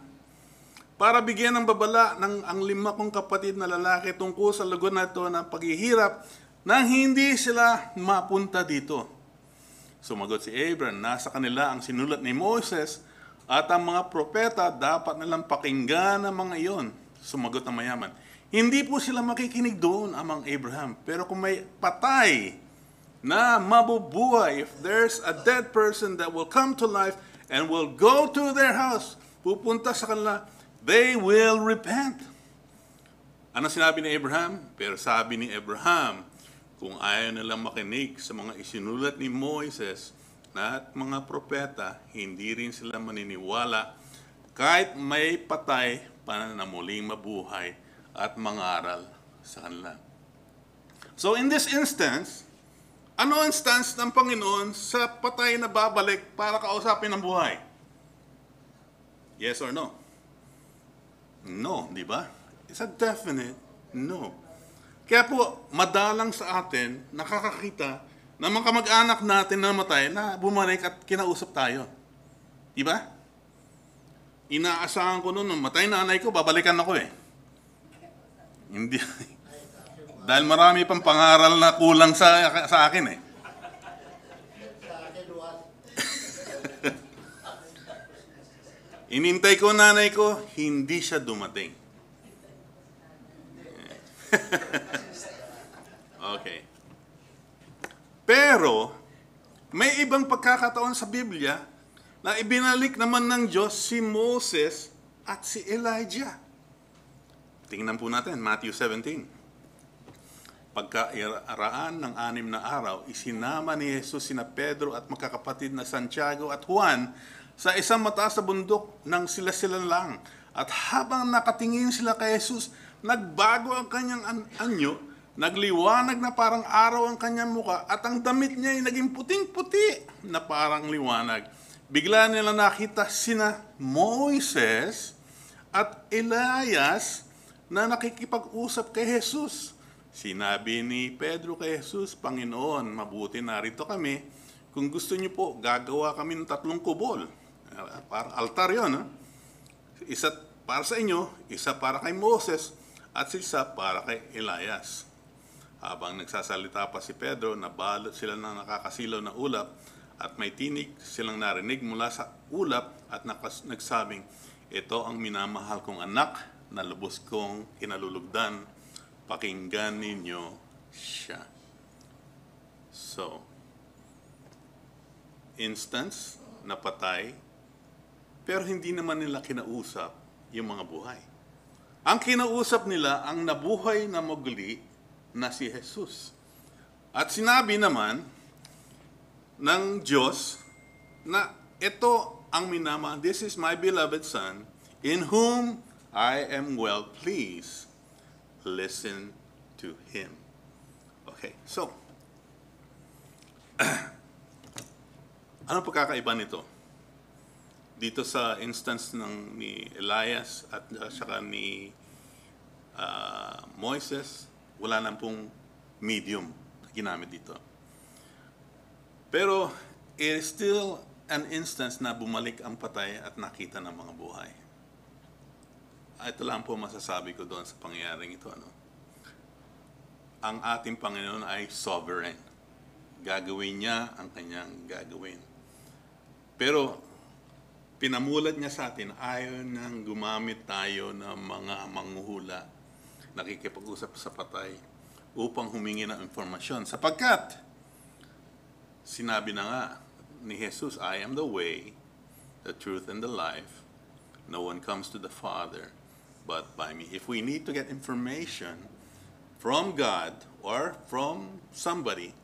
para bigyan ng babala ang 5 kong kapatid na lalaki tungkol sa lugar na ito ng paghihirap nang hindi sila mapunta dito. Sumagot si Abraham, nasa kanila ang sinulat ni Moses at ang mga propeta dapat nilang pakinggan ang mga iyon. Sumagot ang mayaman, hindi po sila makikinig doon, amang Abraham. Pero kung may patay na mabubuhay, if there's a dead person that will come to life and will go to their house, pupunta sa kanila, they will repent. Ano sinabi ni Abraham? Pero sabi ni Abraham, kung ayaw nilang makinig sa mga isinulat ni Moises at mga propeta, hindi rin sila maniniwala kahit may patay pa na muling mabuhay at mangaral sa kanila. So in this instance, ano ang stance ng Panginoon sa patay na babalik para kausapin ng buhay? Yes or no? No, di ba? It's a definite no. Kaya po, madalang sa atin, nakakakita ng mga kamag-anak natin na namatay na bumalik at kinausap tayo. Di ba? Inaasahan ko noon, matay nanay ko, babalikan ako eh. Hindi. Dahil marami pang pangaral na kulang sa akin eh. Inintay ko nanay ko, hindi siya dumating. Okay. Pero, may ibang pagkakataon sa Biblia na ibinalik naman ng Diyos si Moses at si Elijah. Tingnan po natin, Matthew 17. Pagkairaan ng 6 na araw, isinama ni Jesus sina Pedro at magkakapatid na Santiago at Juan sa isang mataas na bundok nang sila lang. At habang nakatingin sila kay Jesus, nagbago ang kanyang anyo, nagliwanag na parang araw ang kanyang muka, at ang damit niya ay naging puting-puti na parang liwanag. Bigla nila nakita sina Moises at Elias na nakikipag-usap kay Jesus. Sinabi ni Pedro kay Jesus, Panginoon, mabuti narito kami. Kung gusto niyo po, gagawa kami ng 3 kubol. Para altar yun. Isa para sa inyo, isa para kay Moses, at isa para kay Elias. Habang nagsasalita pa si Pedro, nabalot sila ng nakakasilaw na ulap At may tinig silang narinig mula sa ulap at nagsabing, ito ang minamahal kong anak na lubos kong kinalulugdan. Pakinggan ninyo siya. So, instance, napatay, pero hindi naman nila kinausap yung mga buhay. Ang kinausap nila ang nabuhay na muli na si Jesus. At sinabi naman ng Diyos na ito ang minamahal, this is my beloved Son, in whom I am well pleased. Listen to Him. Okay, so, ano pagkakaiba nito? Dito sa instance ni Elias at saka ni Moises, wala nang pong medium na ginamit dito. Pero it is still an instance na bumalik ang patay at nakita ng mga buhay. Ito lang po masasabi ko doon sa pangyayaring ito. Ang ating Panginoon ay sovereign. Gagawin niya ang kanyang gagawin. Pero pinamulat niya sa atin, ayaw nang gumamit tayo ng mga manghuhula, nakikipag-usap sa patay, upang humingi ng informasyon. Sapagkat, sinabi na nga ni Jesus, I am the way, the truth, and the life. No one comes to the Father but by me. If we need to get information from God or from somebody,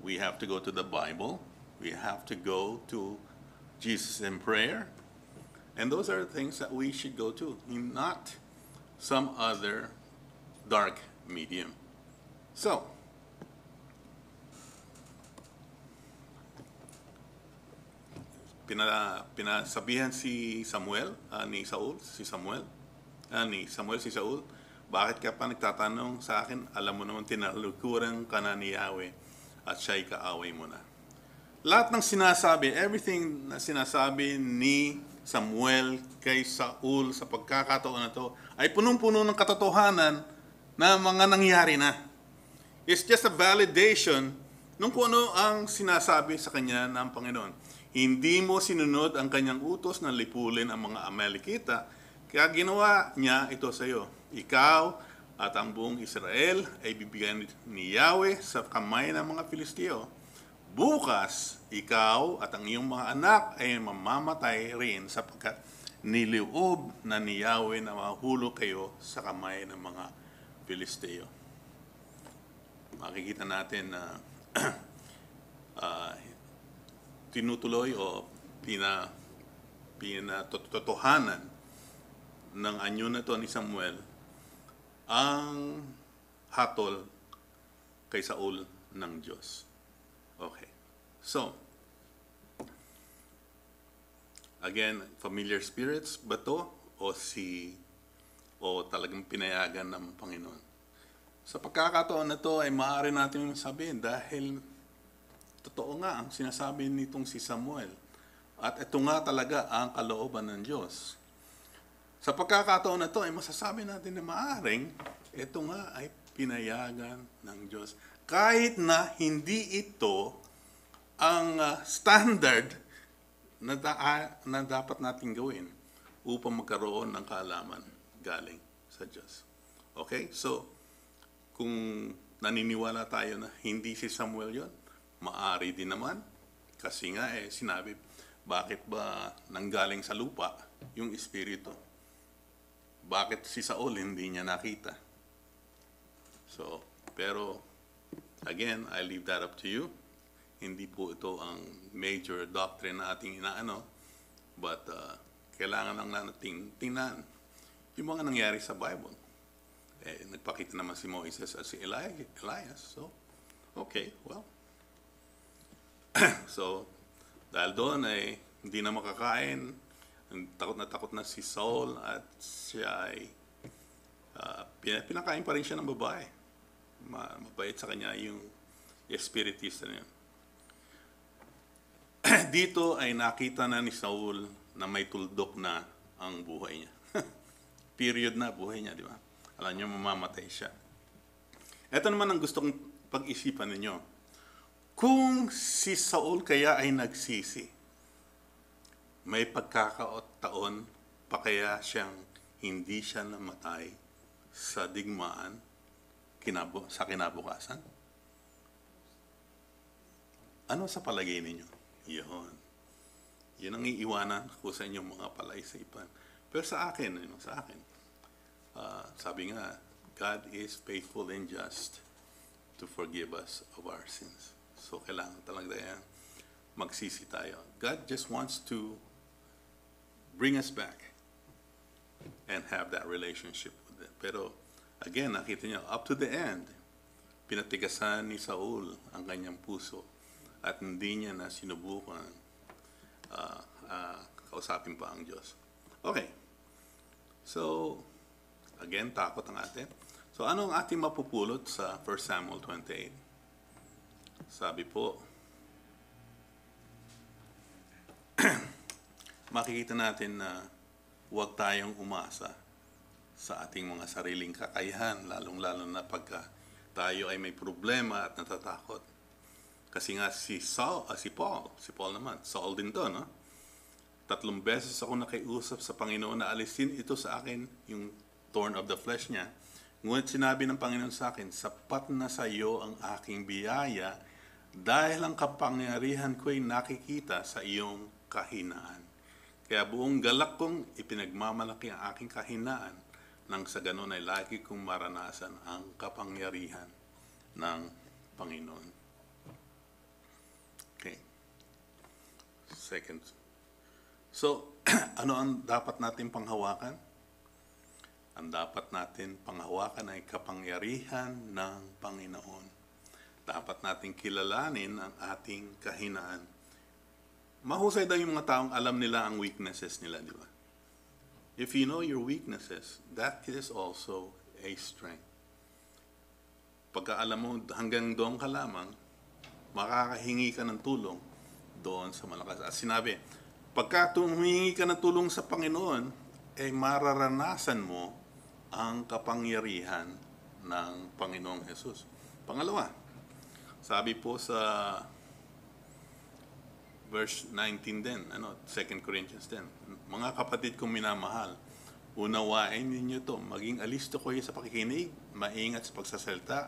we have to go to the Bible. We have to go to Jesus in prayer. And those are the things that we should go to, not some other dark medium. So, pinasabihan si Samuel, ni Saul, si Samuel, si Saul, bakit ka pa nagtatanong sa akin? Alam mo naman tinalukuran ka na ni Yahweh at siya'y kaaway mo na. Lahat ng sinasabi, everything na sinasabi ni Samuel kay Saul sa pagkakataon na to ay punong-puno ng katotohanan na mga nangyari na. It's just a validation nung kung ano ang sinasabi sa kanya ng Panginoon. Hindi mo sinunod ang kanyang utos na lipulin ang mga Amalekita, kaya ginawa niya ito sa iyo. Ikaw at ang buong Israel ay bibigyan ni Yahweh sa kamay ng mga Filisteo. Bukas, ikaw at ang iyong mga anak ay mamamatay rin sapagkat niloob na ni Yahweh na mahulog kayo sa kamay ng mga Filisteo. Makikita natin na tinutuloy o pinatotohanan ng anyo na to ni Samuel ang hatol kay Saul ng Diyos. Okay. So, again, familiar spirits ba to o talagang pinayagan ng Panginoon? Sa pagkakataon na to ay maaari natin sabihin dahil totoo nga ang sinasabi nitong si Samuel. At ito nga talaga ang kalooban ng Diyos. Sa pagkakataon na ito ay masasabi natin na maaring ito nga ay pinayagan ng Diyos. Kahit na hindi ito ang standard na dapat natin gawin upang magkaroon ng kaalaman galing sa Diyos. Okay? So, kung naniniwala tayo na hindi si Samuel yon, maari din naman. Kasi nga sinabi, bakit ba nanggaling sa lupa yung espiritu? Bakit si Saul hindi niya nakita? So, pero again, I leave that up to you. Hindi po ito ang major doctrine na ating inaano. But kailangan lang natin tingnan yung mga nangyari sa Bible. Nagpakita naman si Moises at si Elias. So, okay, well. So, dahil doon ay hindi na makakain, takot na si Saul at siya ay pinakain pa rin siya ng babae. Mabait sa kanya yung espiritista niya. Dito ay nakita na ni Saul na may tuldok na ang buhay niya. Period na buhay niya, di ba? Alam niyo, mamamatay siya. Ito naman ang gusto kong pag-isipan ninyo. Kung si Saul kaya ay nagsisi, may pagkakataon pa kaya siyang hindi siya namatay sa digmaan sa kinabukasan? Ano sa palagay ninyo? Yun. Yun ang iiwanan ko sa inyong mga palaisipan. Pero sa akin, sabi nga, God is faithful and just to forgive us of our sins. So, kailangan talaga yan magsisi tayo. God just wants to bring us back and have that relationship with Him. Pero, again, nakita niyo, up to the end, pinatigasan ni Saul ang kanyang puso at hindi niya na sinubukan kausapin pa ang Diyos. Okay. So, again, takot ang atin. So, ano ang ating mapupulot sa 1 Samuel 28? Sabi po, makikita natin na huwag tayong umasa sa ating mga sariling kakayahan, lalong-lalo na pagka tayo ay may problema at natatakot. Kasi nga si Paul naman, Saul din to, no? 3 beses ako nakiusap sa Panginoon na alisin ito sa akin, yung thorn of the flesh niya. Ngunit sinabi ng Panginoon sa akin, sapat na sa iyo ang aking biyaya dahil ang kapangyarihan ko'y nakikita sa iyong kahinaan. Kaya buong galak kong ipinagmamalaki ang aking kahinaan nang sa ganon ay lagi kong maranasan ang kapangyarihan ng Panginoon. Okay. Second. So, ano ang dapat natin panghawakan? Ang dapat natin panghawakan ay kapangyarihan ng Panginoon. Dapat natin kilalanin ang ating kahinaan. Mahusay daw yung mga taong alam nila ang weaknesses nila, di ba? If you know your weaknesses, that is also a strength. Pagka alam mo hanggang doon ka lamang, makakahingi ka ng tulong doon sa malakas. At sinabi, pagka humingi ka ng tulong sa Panginoon, mararanasan mo ang kapangyarihan ng Panginoong Jesus. Pangalawa, sabi po sa verse 19 din, 2 Corinthians 10, mga kapatid kong minamahal, unawain ninyo to, maging alisto kayo sa pakikinig, maingat sa pagsasalita,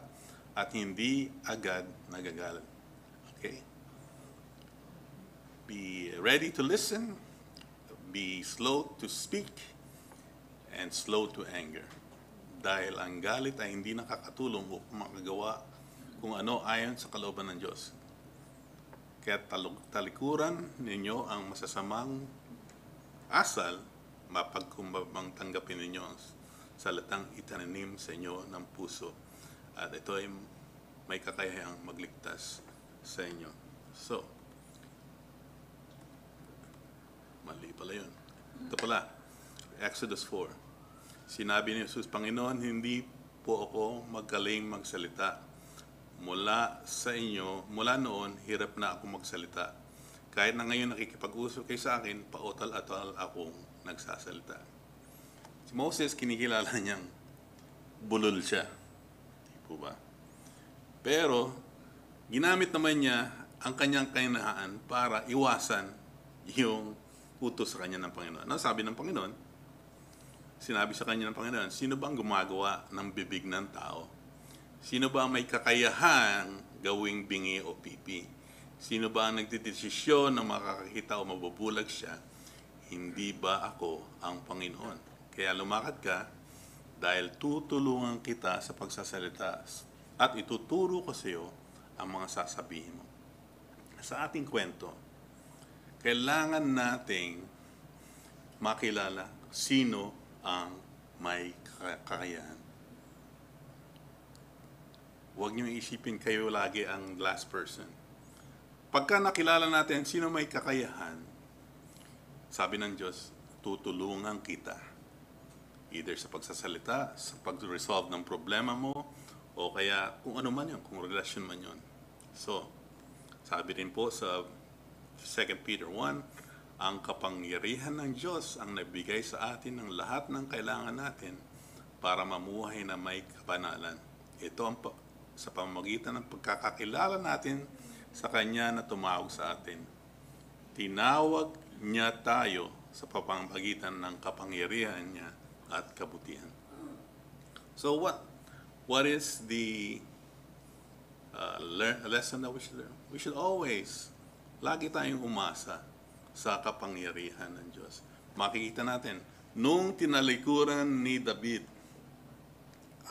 at hindi agad nagagalit. Okay? Be ready to listen, be slow to speak, and slow to anger. Dahil ang galit ay hindi nakakatulong upang makagawa kung ano ayon sa kalooban ng Diyos. Kaya talikuran ninyo ang masasamang asal, mapagkumbabang tanggapin ninyo ang salitang itananim sa inyo ng puso. At ito ay may kakayahang magligtas sa inyo. So, mali pala yun. Ito pala, Exodus 4. Sinabi ni Jesus, Panginoon, hindi po ako magaling magsalita. Mula sa inyo, mula noon, hirap na ako magsalita. Kahit na ngayon nakikipag-usap kayo sa akin, pautal-atal akong nagsasalita. Si Moses, kinikilala niyang bulol siya. Di po ba? Pero, ginamit naman niya ang kanyang kainahaan para iwasan yung utos sa kanya ng Panginoon. Ano sabi ng Panginoon? Sinabi sa kanya ng Panginoon, sino bang gumagawa ng bibig ng tao? Sino ba may kakayahang gawing bingi o pipi? Sino ba ang nagdidesisyon na makakakita o mabubulag siya? Hindi ba ako ang Panginoon? Kaya lumakad ka dahil tutulungan kita sa pagsasalita at ituturo ko sa iyo ang mga sasabihin mo. Sa ating kwento, kailangan nating makilala sino ang may kakayahan. Huwag niyo isipin kayo lagi ang last person. Pagka nakilala natin sino may kakayahan, sabi ng Diyos, tutulungan kita. Either sa pagsasalita, sa pag-resolve ng problema mo, o kaya kung ano man yun, kung relasyon man yun. So, sabi rin po sa 2 Peter 1, ang kapangyarihan ng Diyos ang nagbigay sa atin ng lahat ng kailangan natin para mamuhay na may kabanalan. Ito ang sa pamamagitan ng pagkakakilala natin sa Kanya na tumawag sa atin. Tinawag niya tayo sa pamamagitan ng kapangyarihan niya at kabutihan. So what is the lesson that we should learn? We should always, lagi tayong umasa sa kapangyarihan ng Diyos. Makikita natin, nung tinalikuran ni David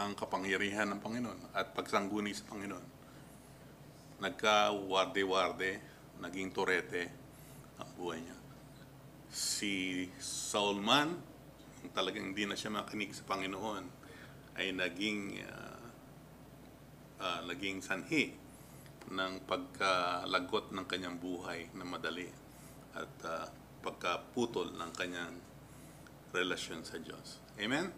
ang kapangyarihan ng Panginoon at pagsangguni sa Panginoon, nagka-warde-warde, naging torete ang buhay niya. Si Saul man, talagang hindi na siya makinig sa Panginoon, ay naging sanhi ng pagkalagot ng kanyang buhay na madali at pagkaputol ng kanyang relasyon sa Diyos. Amen?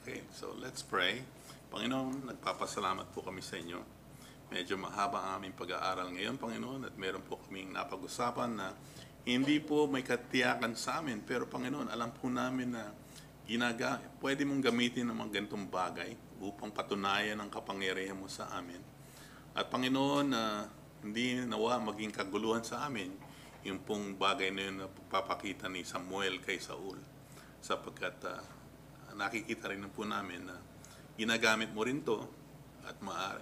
Okay, so let's pray. Panginoon, nagpapasalamat po kami sa inyo. Medyo mahaba ang aming pag-aaral ngayon, Panginoon, at meron po kaming napag-usapan na hindi po may katiyakan sa amin. Pero Panginoon, alam po namin na pwede mong gamitin ng mga ganitong bagay upang patunayan ang kapangyarihan mo sa amin. At Panginoon, hindi nawa maging kaguluhan sa amin yung pong bagay na yun na papakita ni Samuel kay Saul. Sapagkat nakikita rin po namin na ginagamit mo rin to at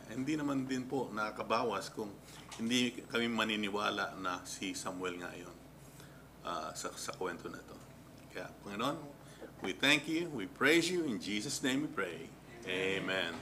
hindi naman din po nakakabawas kung hindi kami maniniwala na si Samuel nga yun sa kwento na to. Kaya Panginoon, we thank you, we praise you, in Jesus' name we pray. Amen.